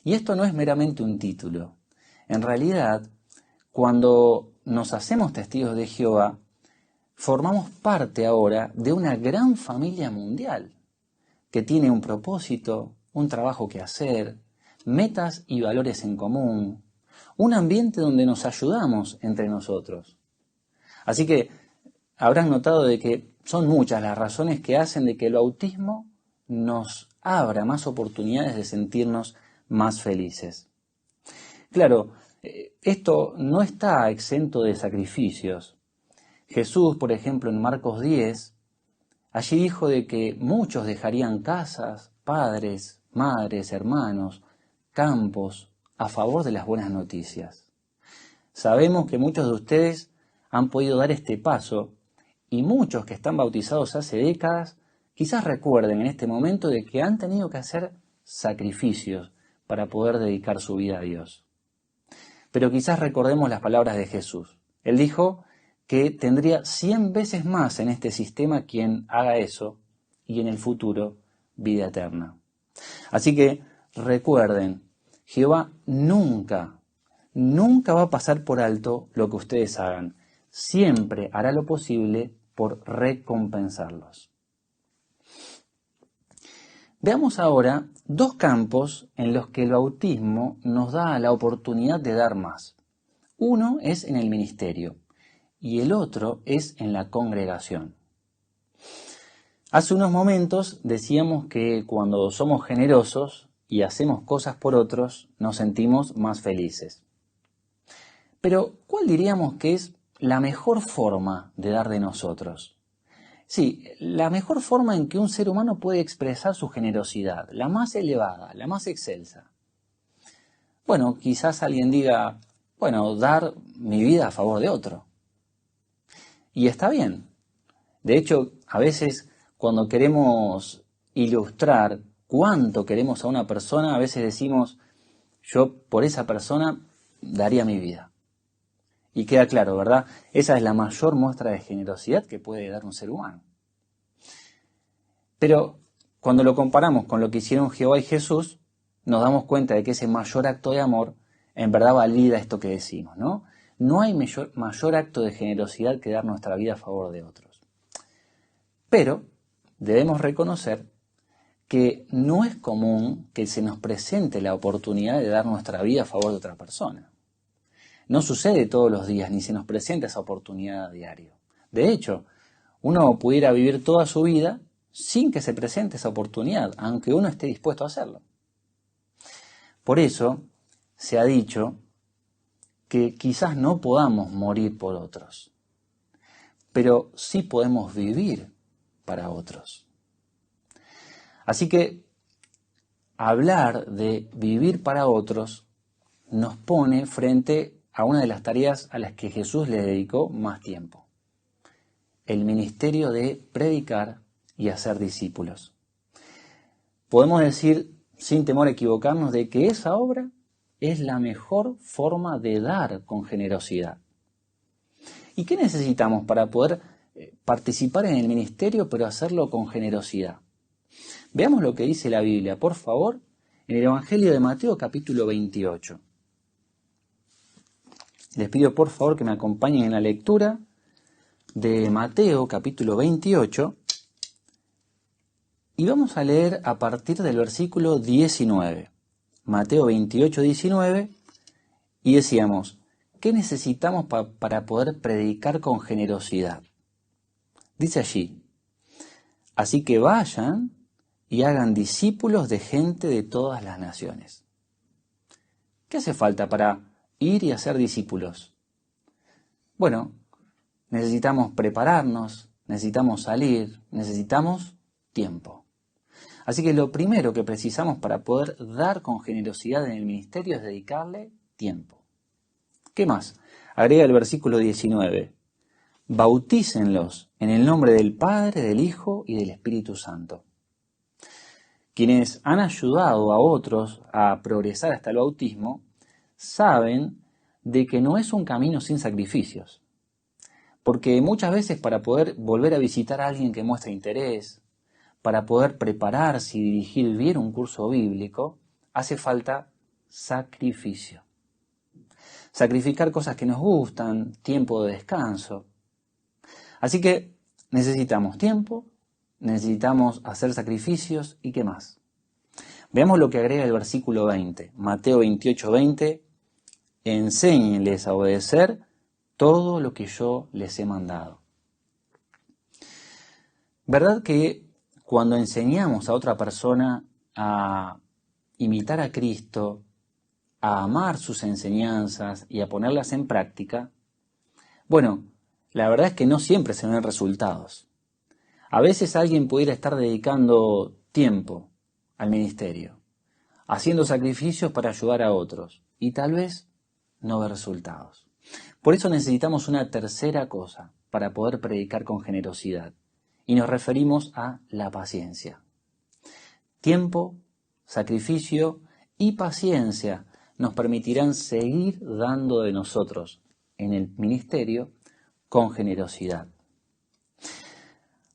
Y esto no es meramente un título. En realidad, cuando nos hacemos testigos de Jehová, formamos parte ahora de una gran familia mundial que tiene un propósito, un trabajo que hacer, metas y valores en común, un ambiente donde nos ayudamos entre nosotros. Así que habrán notado de que son muchas las razones que hacen de que el bautismo nos abra más oportunidades de sentirnos más felices. Claro, esto no está exento de sacrificios. Jesús, por ejemplo, en Marcos 10, allí dijo de que muchos dejarían casas, padres, madres, hermanos, campos, a favor de las buenas noticias. Sabemos que muchos de ustedes han podido dar este paso y muchos que están bautizados hace décadas quizás recuerden en este momento de que han tenido que hacer sacrificios para poder dedicar su vida a Dios. Pero quizás recordemos las palabras de Jesús. Él dijo que tendría 100 veces más en este sistema quien haga eso y en el futuro vida eterna. Así que recuerden, Jehová nunca va a pasar por alto lo que ustedes hagan. Siempre hará lo posible por recompensarlos. Veamos ahora dos campos en los que el bautismo nos da la oportunidad de dar más. Uno es en el ministerio y el otro es en la congregación. Hace unos momentos decíamos que cuando somos generosos y hacemos cosas por otros, nos sentimos más felices. Pero, ¿cuál diríamos que es la mejor forma de dar de nosotros? Sí, la mejor forma en que un ser humano puede expresar su generosidad, la más elevada, la más excelsa. Bueno, quizás alguien diga, bueno, dar mi vida a favor de otro. Y está bien. De hecho, a veces cuando queremos ilustrar cuánto queremos a una persona, a veces decimos, yo por esa persona daría mi vida. Y queda claro, ¿verdad? Esa es la mayor muestra de generosidad que puede dar un ser humano. Pero cuando lo comparamos con lo que hicieron Jehová y Jesús, nos damos cuenta de que ese mayor acto de amor en verdad valida esto que decimos, ¿no? No hay mayor acto de generosidad que dar nuestra vida a favor de otros. Pero debemos reconocer que no es común que se nos presente la oportunidad de dar nuestra vida a favor de otra persona. No sucede todos los días, ni se nos presenta esa oportunidad a diario. De hecho, uno pudiera vivir toda su vida sin que se presente esa oportunidad, aunque uno esté dispuesto a hacerlo. Por eso se ha dicho que quizás no podamos morir por otros, pero sí podemos vivir para otros. Así que hablar de vivir para otros nos pone frente a una de las tareas a las que Jesús le dedicó más tiempo: el ministerio de predicar y hacer discípulos. Podemos decir, sin temor a equivocarnos, de que esa obra es la mejor forma de dar con generosidad. ¿Y qué necesitamos para poder participar en el ministerio, pero hacerlo con generosidad? Veamos lo que dice la Biblia, por favor, en el Evangelio de Mateo, capítulo 28. Les pido por favor que me acompañen en la lectura de Mateo, capítulo 28, y vamos a leer a partir del versículo 19. Mateo 28, 19, y decíamos, ¿qué necesitamos para poder predicar con generosidad? Dice allí, así que vayan y hagan discípulos de gente de todas las naciones. ¿Qué hace falta para ir y hacer discípulos? Bueno, necesitamos prepararnos, necesitamos salir, necesitamos tiempo. Así que lo primero que precisamos para poder dar con generosidad en el ministerio es dedicarle tiempo. ¿Qué más? Agrega el versículo 19. Bautícenlos en el nombre del Padre, del Hijo y del Espíritu Santo. Quienes han ayudado a otros a progresar hasta el bautismo saben de que no es un camino sin sacrificios. Porque muchas veces para poder volver a visitar a alguien que muestra interés, para poder prepararse y dirigir bien un curso bíblico, hace falta sacrificio. Sacrificar cosas que nos gustan, tiempo de descanso. Así que necesitamos tiempo, necesitamos hacer sacrificios y ¿qué más? Veamos lo que agrega el versículo 20. Mateo 28, 20. Enséñenles a obedecer todo lo que yo les he mandado. ¿Verdad que cuando enseñamos a otra persona a imitar a Cristo, a amar sus enseñanzas y a ponerlas en práctica, bueno, la verdad es que no siempre se ven resultados. A veces alguien pudiera estar dedicando tiempo al ministerio, haciendo sacrificios para ayudar a otros, y tal vez no ver resultados. Por eso necesitamos una tercera cosa para poder predicar con generosidad, y nos referimos a la paciencia. Tiempo, sacrificio y paciencia nos permitirán seguir dando de nosotros en el ministerio con generosidad.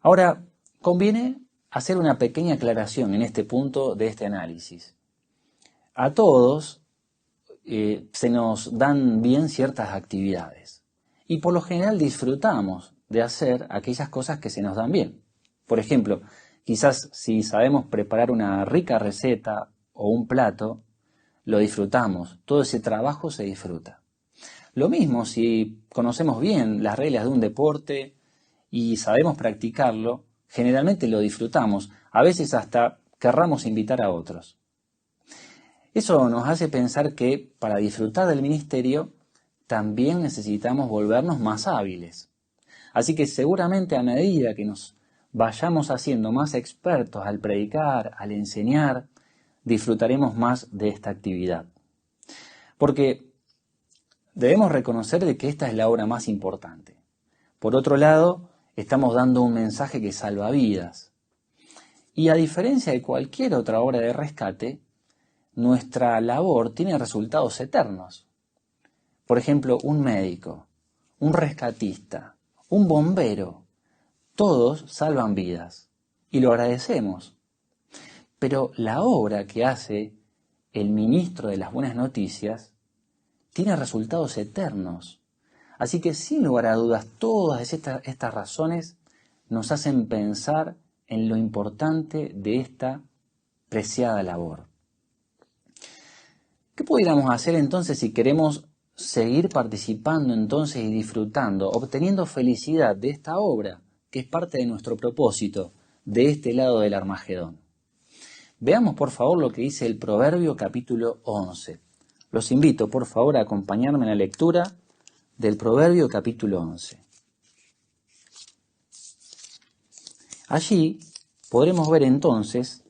Ahora, conviene hacer una pequeña aclaración en este punto de este análisis. A todos se nos dan bien ciertas actividades y por lo general disfrutamos de hacer aquellas cosas que se nos dan bien. Por ejemplo, quizás si sabemos preparar una rica receta o un plato, lo disfrutamos, todo ese trabajo se disfruta. Lo mismo si conocemos bien las reglas de un deporte y sabemos practicarlo, generalmente lo disfrutamos, a veces hasta querramos invitar a otros. Eso nos hace pensar que para disfrutar del ministerio también necesitamos volvernos más hábiles. Así que seguramente a medida que nos vayamos haciendo más expertos al predicar, al enseñar, disfrutaremos más de esta actividad. Porque debemos reconocer de que esta es la obra más importante. Por otro lado, estamos dando un mensaje que salva vidas. Y a diferencia de cualquier otra obra de rescate, nuestra labor tiene resultados eternos. Por ejemplo, un médico, un rescatista, un bombero, todos salvan vidas y lo agradecemos. Pero la obra que hace el ministro de las buenas noticias tiene resultados eternos. Así que sin lugar a dudas, todas estas razones nos hacen pensar en lo importante de esta preciada labor. ¿Qué pudiéramos hacer entonces si queremos seguir participando entonces y disfrutando, obteniendo felicidad de esta obra, que es parte de nuestro propósito de este lado del Armagedón? Veamos por favor lo que dice el Proverbio capítulo 11. Los invito por favor a acompañarme en la lectura del Proverbio capítulo 11. Allí podremos ver entonces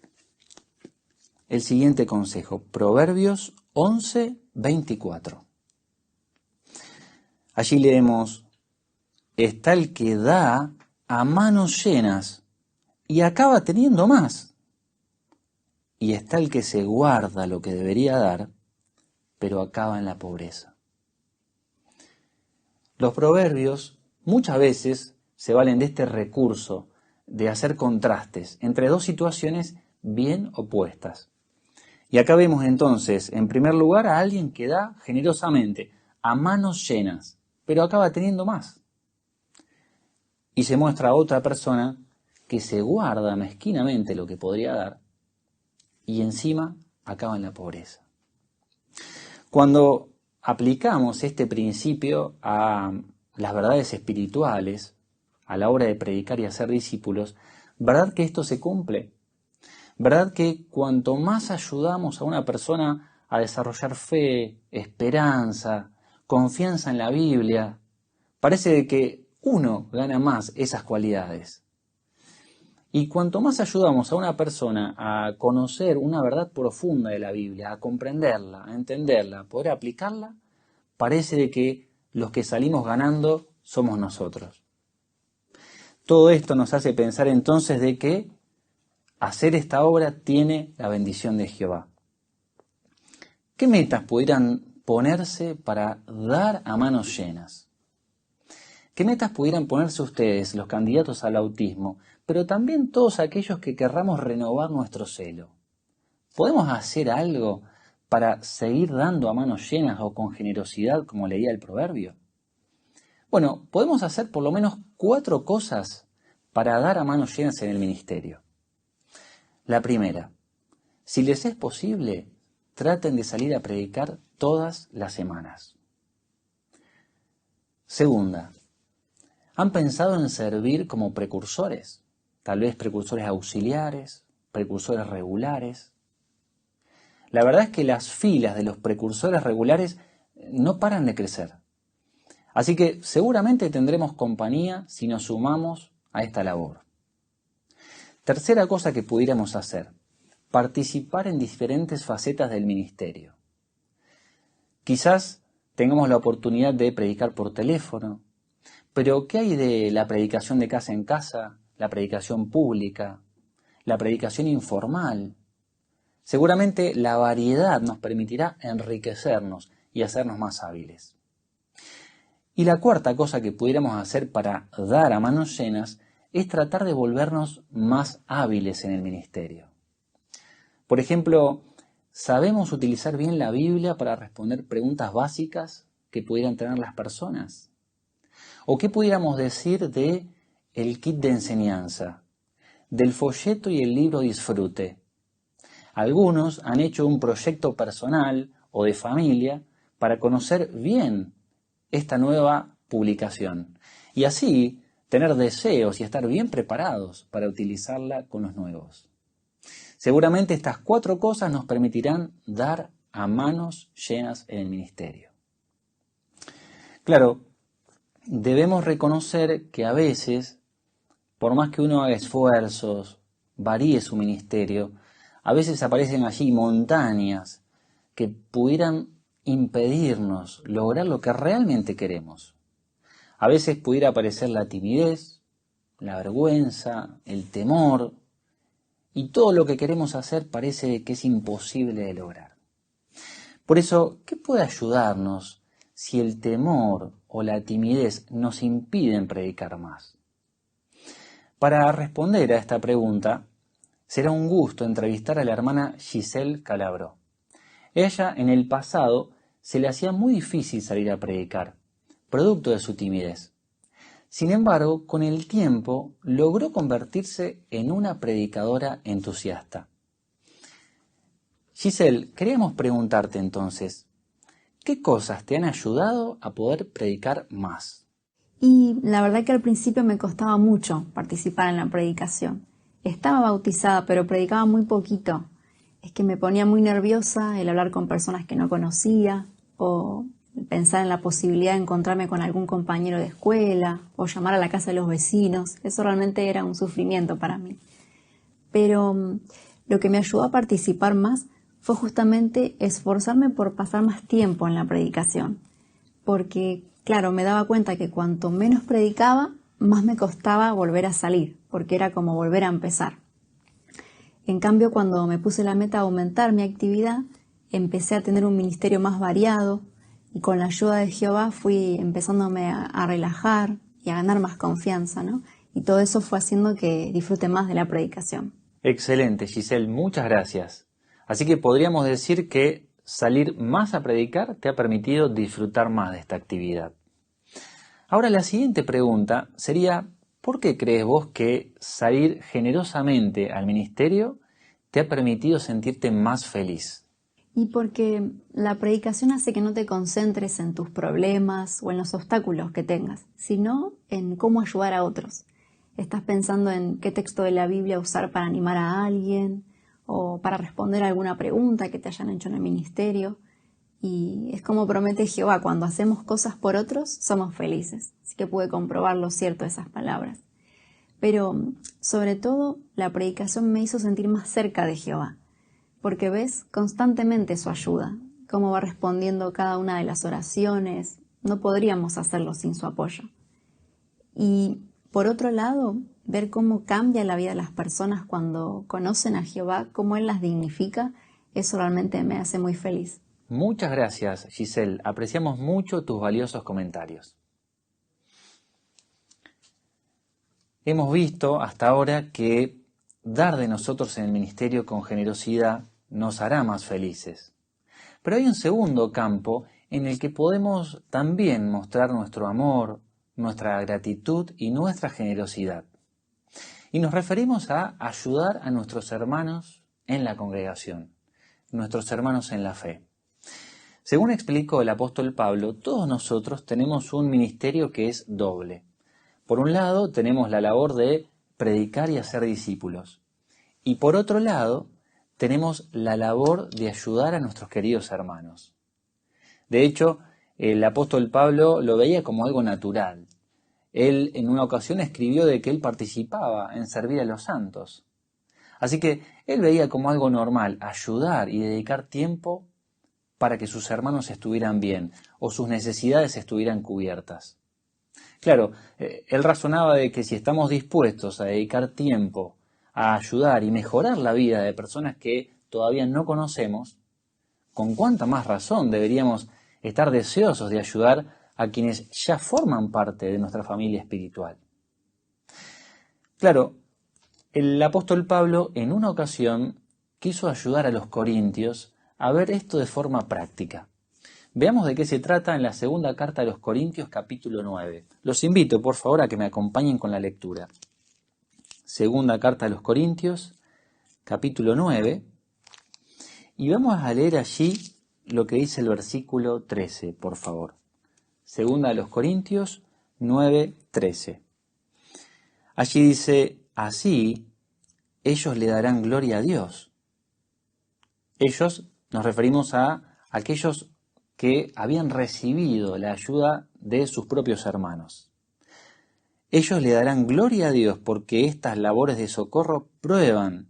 el siguiente consejo, Proverbios 11, 24. Allí leemos, está el que da a manos llenas y acaba teniendo más. Y está el que se guarda lo que debería dar, pero acaba en la pobreza. Los proverbios muchas veces se valen de este recurso de hacer contrastes entre dos situaciones bien opuestas. Y acá vemos entonces, en primer lugar, a alguien que da generosamente, a manos llenas, pero acaba teniendo más. Y se muestra a otra persona que se guarda mezquinamente lo que podría dar y encima acaba en la pobreza. Cuando aplicamos este principio a las verdades espirituales, a la hora de predicar y hacer discípulos, ¿verdad que esto se cumple? ¿Verdad que cuanto más ayudamos a una persona a desarrollar fe, esperanza, confianza en la Biblia, parece que uno gana más esas cualidades? Y cuanto más ayudamos a una persona a conocer una verdad profunda de la Biblia, a comprenderla, a entenderla, a poder aplicarla, parece de que los que salimos ganando somos nosotros. Todo esto nos hace pensar entonces de que hacer esta obra tiene la bendición de Jehová. ¿Qué metas pudieran ponerse para dar a manos llenas? ¿Qué metas pudieran ponerse ustedes, los candidatos al autismo, pero también todos aquellos que querramos renovar nuestro celo? ¿Podemos hacer algo para seguir dando a manos llenas o con generosidad, como leía el proverbio? Bueno, podemos hacer por lo menos 4 cosas para dar a manos llenas en el ministerio. La primera, si les es posible, traten de salir a predicar todas las semanas. Segunda, ¿han pensado en servir como precursores? Tal vez precursores auxiliares, precursores regulares. La verdad es que las filas de los precursores regulares no paran de crecer. Así que seguramente tendremos compañía si nos sumamos a esta labor. Tercera cosa que pudiéramos hacer, participar en diferentes facetas del ministerio. Quizás tengamos la oportunidad de predicar por teléfono, pero ¿qué hay de la predicación de casa en casa, la predicación pública, la predicación informal? Seguramente la variedad nos permitirá enriquecernos y hacernos más hábiles. Y la cuarta cosa que pudiéramos hacer para dar a manos llenas es tratar de volvernos más hábiles en el ministerio. Por ejemplo, ¿sabemos utilizar bien la Biblia para responder preguntas básicas que pudieran tener las personas? ¿O qué pudiéramos decir de el kit de enseñanza, del folleto y el libro Disfrute? Algunos han hecho un proyecto personal o de familia para conocer bien esta nueva publicación y así tener deseos y estar bien preparados para utilizarla con los nuevos. Seguramente estas 4 cosas nos permitirán dar a manos llenas en el ministerio. Claro, debemos reconocer que a veces por más que uno haga esfuerzos, varíe su ministerio, a veces aparecen allí montañas que pudieran impedirnos lograr lo que realmente queremos. A veces pudiera aparecer la timidez, la vergüenza, el temor, y todo lo que queremos hacer parece que es imposible de lograr. Por eso, ¿qué puede ayudarnos si el temor o la timidez nos impiden predicar más? Para responder a esta pregunta, será un gusto entrevistar a la hermana Giselle Calabró. Ella, en el pasado, se le hacía muy difícil salir a predicar, producto de su timidez. Sin embargo, con el tiempo, logró convertirse en una predicadora entusiasta. Giselle, queríamos preguntarte entonces, ¿qué cosas te han ayudado a poder predicar más? Y la verdad que al principio me costaba mucho participar en la predicación. Estaba bautizada, pero predicaba muy poquito. Es que me ponía muy nerviosa el hablar con personas que no conocía, o pensar en la posibilidad de encontrarme con algún compañero de escuela, o llamar a la casa de los vecinos. Eso realmente era un sufrimiento para mí. Pero lo que me ayudó a participar más fue justamente esforzarme por pasar más tiempo en la predicación. Porque, claro, me daba cuenta que cuanto menos predicaba, más me costaba volver a salir, porque era como volver a empezar. En cambio, cuando me puse la meta de aumentar mi actividad, empecé a tener un ministerio más variado y con la ayuda de Jehová fui empezándome a relajar y a ganar más confianza, ¿no? Y todo eso fue haciendo que disfrute más de la predicación. Excelente, Giselle, muchas gracias. Así que podríamos decir que salir más a predicar te ha permitido disfrutar más de esta actividad. Ahora la siguiente pregunta sería, ¿por qué crees vos que salir generosamente al ministerio te ha permitido sentirte más feliz? Y porque la predicación hace que no te concentres en tus problemas o en los obstáculos que tengas, sino en cómo ayudar a otros. Estás pensando en qué texto de la Biblia usar para animar a alguien o para responder a alguna pregunta que te hayan hecho en el ministerio. Y es como promete Jehová, cuando hacemos cosas por otros, somos felices. Así que pude comprobar lo cierto de esas palabras. Pero, sobre todo, la predicación me hizo sentir más cerca de Jehová, porque ves constantemente su ayuda, cómo va respondiendo cada una de las oraciones. No podríamos hacerlo sin su apoyo. Y, por otro lado, ver cómo cambia la vida de las personas cuando conocen a Jehová, cómo Él las dignifica, eso realmente me hace muy feliz. Muchas gracias, Giselle. Apreciamos mucho tus valiosos comentarios. Hemos visto hasta ahora que dar de nosotros en el ministerio con generosidad nos hará más felices. Pero hay un segundo campo en el que podemos también mostrar nuestro amor, nuestra gratitud y nuestra generosidad. Y nos referimos a ayudar a nuestros hermanos en la congregación, nuestros hermanos en la fe. Según explicó el apóstol Pablo, todos nosotros tenemos un ministerio que es doble. Por un lado, tenemos la labor de predicar y hacer discípulos. Y por otro lado, tenemos la labor de ayudar a nuestros queridos hermanos. De hecho, el apóstol Pablo lo veía como algo natural. Él en una ocasión escribió de que él participaba en servir a los santos. Así que él veía como algo normal ayudar y dedicar tiempo para que sus hermanos estuvieran bien o sus necesidades estuvieran cubiertas. Claro, él razonaba de que si estamos dispuestos a dedicar tiempo a ayudar y mejorar la vida de personas que todavía no conocemos, con cuánta más razón deberíamos estar deseosos de ayudar a quienes ya forman parte de nuestra familia espiritual. Claro, el apóstol Pablo en una ocasión quiso ayudar a los corintios a ver esto de forma práctica. Veamos de qué se trata en la segunda carta de los Corintios, capítulo 9. Los invito, por favor, a que me acompañen con la lectura. Segunda carta de los Corintios, capítulo 9. Y vamos a leer allí lo que dice el versículo 13, por favor. Segunda de los Corintios 9, 13. Allí dice, así ellos le darán gloria a Dios. Ellos nos referimos a aquellos que habían recibido la ayuda de sus propios hermanos. ellos le darán gloria a Dios porque estas labores de socorro prueban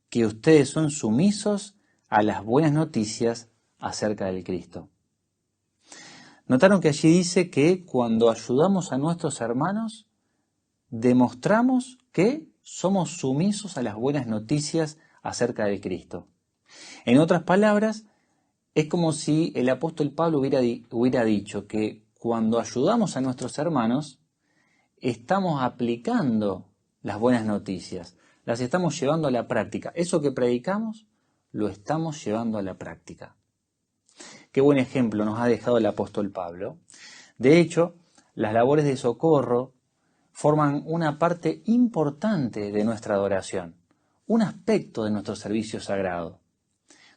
que ustedes son sumisos a las buenas noticias acerca del Cristo. Notaron que allí dice que cuando ayudamos a nuestros hermanos, demostramos que somos sumisos a las buenas noticias acerca del Cristo. En otras palabras, es como si el apóstol Pablo hubiera dicho que cuando ayudamos a nuestros hermanos, estamos aplicando las buenas noticias, las estamos llevando a la práctica. Eso que predicamos, lo estamos llevando a la práctica. Qué buen ejemplo nos ha dejado el apóstol Pablo. De hecho, las labores de socorro forman una parte importante de nuestra adoración, un aspecto de nuestro servicio sagrado.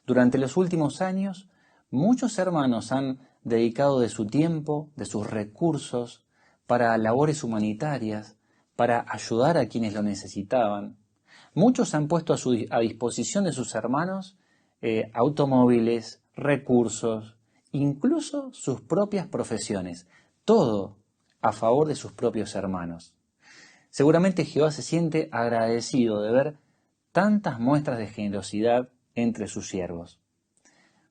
Durante los últimos años, muchos hermanos han dedicado de su tiempo, de sus recursos, para labores humanitarias, para ayudar a quienes lo necesitaban. Muchos han puesto a disposición de sus hermanos automóviles, recursos, incluso sus propias profesiones, todo a favor de sus propios hermanos. Seguramente Jehová se siente agradecido de ver tantas muestras de generosidad entre sus siervos.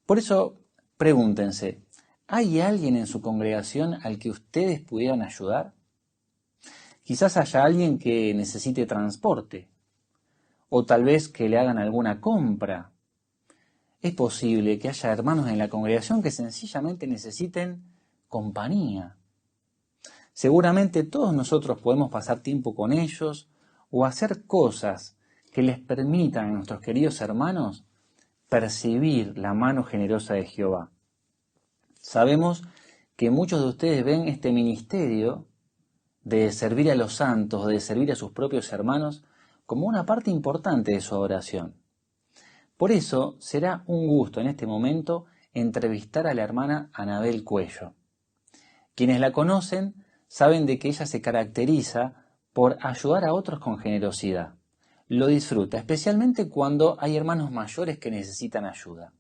Por eso, pregúntense, ¿hay alguien en su congregación al que ustedes pudieran ayudar? Quizás haya alguien que necesite transporte, o tal vez que le hagan alguna compra. Es posible que haya hermanos en la congregación que sencillamente necesiten compañía. Seguramente todos nosotros podemos pasar tiempo con ellos o hacer cosas que les permitan a nuestros queridos hermanos percibir la mano generosa de Jehová. Sabemos que muchos de ustedes ven este ministerio de servir a los santos, de servir a sus propios hermanos, como una parte importante de su adoración. Por eso será un gusto en este momento entrevistar a la hermana Anabel Cuello. Quienes la conocen saben de que ella se caracteriza por ayudar a otros con generosidad. Lo disfruta, especialmente cuando hay hermanos mayores que necesitan ayuda.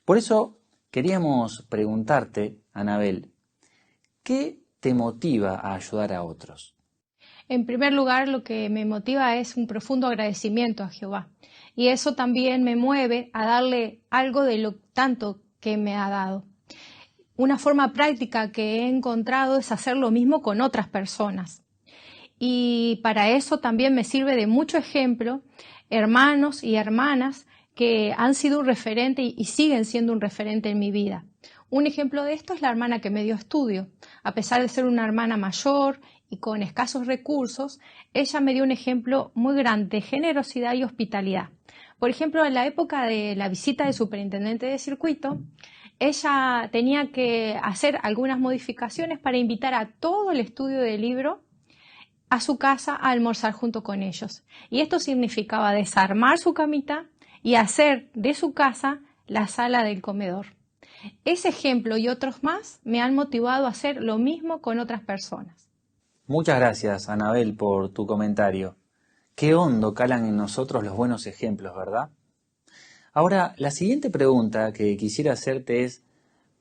Por eso queríamos preguntarte, Anabel, ¿qué te motiva a ayudar a otros? En primer lugar, lo que me motiva es un profundo agradecimiento a Jehová. Y eso también me mueve a darle algo de lo tanto que me ha dado. Una forma práctica que he encontrado es hacer lo mismo con otras personas. Y para eso también me sirve de mucho ejemplo hermanos y hermanas que han sido un referente y siguen siendo un referente en mi vida. Un ejemplo de esto es la hermana que me dio estudio. A pesar de ser una hermana mayor y con escasos recursos, ella me dio un ejemplo muy grande de generosidad y hospitalidad. Por ejemplo, en la época de la visita del superintendente de circuito, ella tenía que hacer algunas modificaciones para invitar a todo el estudio del libro a su casa a almorzar junto con ellos. Y esto significaba desarmar su camita y hacer de su casa la sala del comedor. Ese ejemplo y otros más me han motivado a hacer lo mismo con otras personas. Muchas gracias, Anabel, por tu comentario. Qué hondo calan en nosotros los buenos ejemplos, ¿verdad? Ahora, la siguiente pregunta que quisiera hacerte es,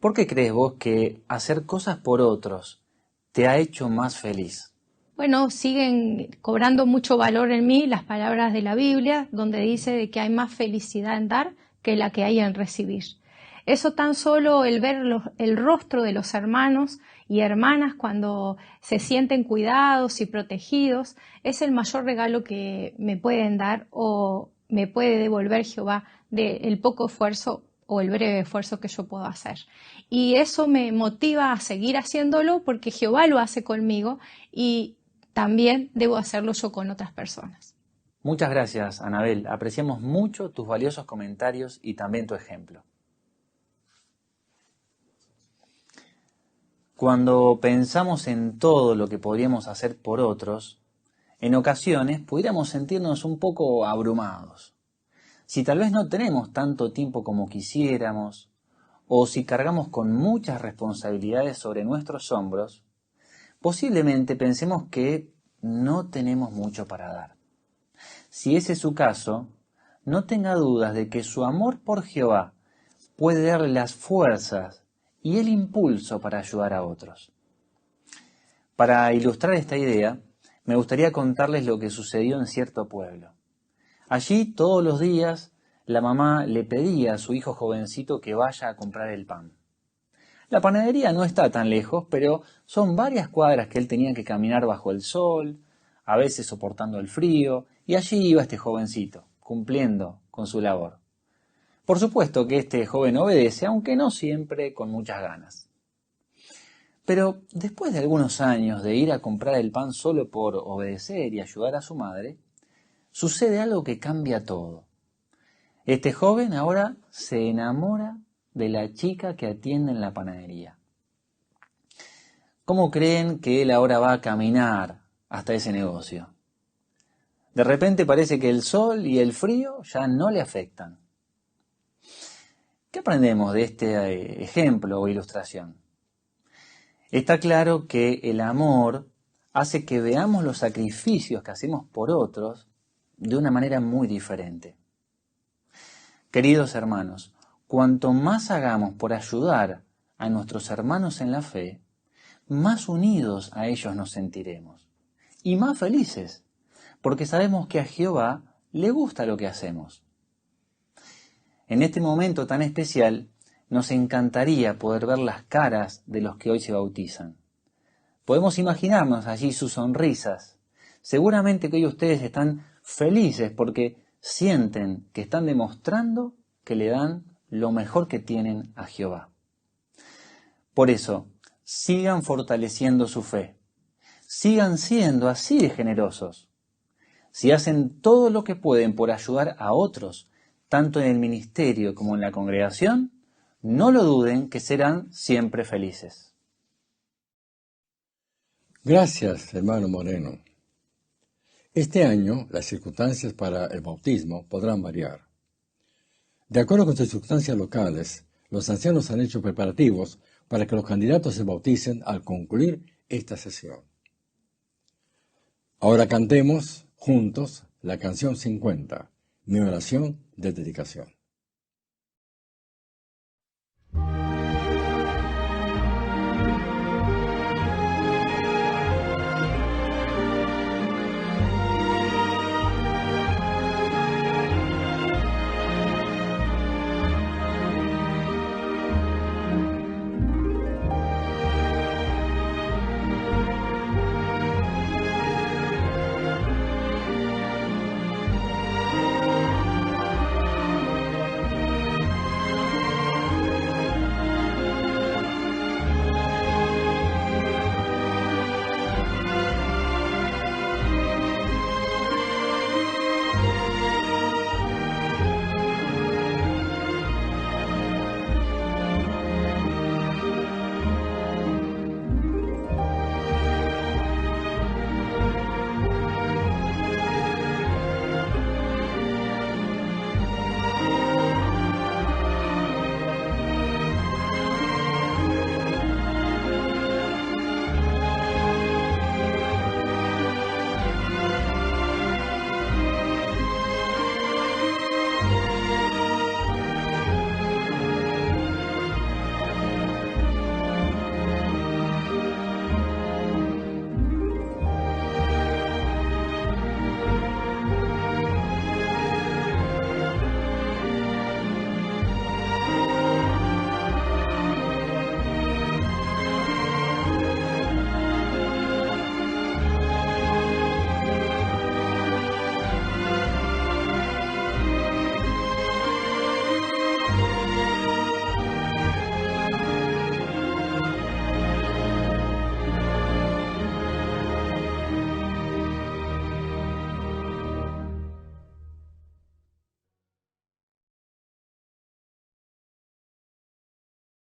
¿por qué crees vos que hacer cosas por otros te ha hecho más feliz? Bueno, siguen cobrando mucho valor en mí las palabras de la Biblia, donde dice de que hay más felicidad en dar que la que hay en recibir. Eso tan solo el ver el rostro de los hermanos y hermanas cuando se sienten cuidados y protegidos es el mayor regalo que me pueden dar o me puede devolver Jehová del poco esfuerzo o el breve esfuerzo que yo puedo hacer. Y eso me motiva a seguir haciéndolo porque Jehová lo hace conmigo y también debo hacerlo yo con otras personas. Muchas gracias, Anabel. Apreciamos mucho tus valiosos comentarios y también tu ejemplo. Cuando pensamos en todo lo que podríamos hacer por otros, en ocasiones pudiéramos sentirnos un poco abrumados. Si tal vez no tenemos tanto tiempo como quisiéramos, o si cargamos con muchas responsabilidades sobre nuestros hombros, posiblemente pensemos que no tenemos mucho para dar. Si ese es su caso, no tenga dudas de que su amor por Jehová puede darle las fuerzas y el impulso para ayudar a otros. Para ilustrar esta idea, me gustaría contarles lo que sucedió en cierto pueblo. Allí todos los días la mamá le pedía a su hijo jovencito que vaya a comprar el pan. La panadería no está tan lejos, pero son varias cuadras que él tenía que caminar bajo el sol, a veces soportando el frío, y allí iba este jovencito, cumpliendo con su labor. Por supuesto que este joven obedece, aunque no siempre con muchas ganas. Pero después de algunos años de ir a comprar el pan solo por obedecer y ayudar a su madre, sucede algo que cambia todo. Este joven ahora se enamora de la chica que atiende en la panadería. ¿Cómo creen que él ahora va a caminar hasta ese negocio? De repente parece que el sol y el frío ya no le afectan. ¿Qué aprendemos de este ejemplo o ilustración? Está claro que el amor hace que veamos los sacrificios que hacemos por otros de una manera muy diferente. Queridos hermanos, cuanto más hagamos por ayudar a nuestros hermanos en la fe, más unidos a ellos nos sentiremos y más felices, porque sabemos que a Jehová le gusta lo que hacemos. En este momento tan especial, nos encantaría poder ver las caras de los que hoy se bautizan. Podemos imaginarnos allí sus sonrisas. Seguramente que hoy ustedes están felices porque sienten que están demostrando que le dan lo mejor que tienen a Jehová. Por eso, sigan fortaleciendo su fe. Sigan siendo así de generosos. Si hacen todo lo que pueden por ayudar a otros, tanto en el ministerio como en la congregación, no lo duden que serán siempre felices. Gracias, hermano Moreno. Este año, las circunstancias para el bautismo podrán variar. De acuerdo con circunstancias locales, los ancianos han hecho preparativos para que los candidatos se bauticen al concluir esta sesión. Ahora cantemos juntos la canción 50, mi oración de dedicación.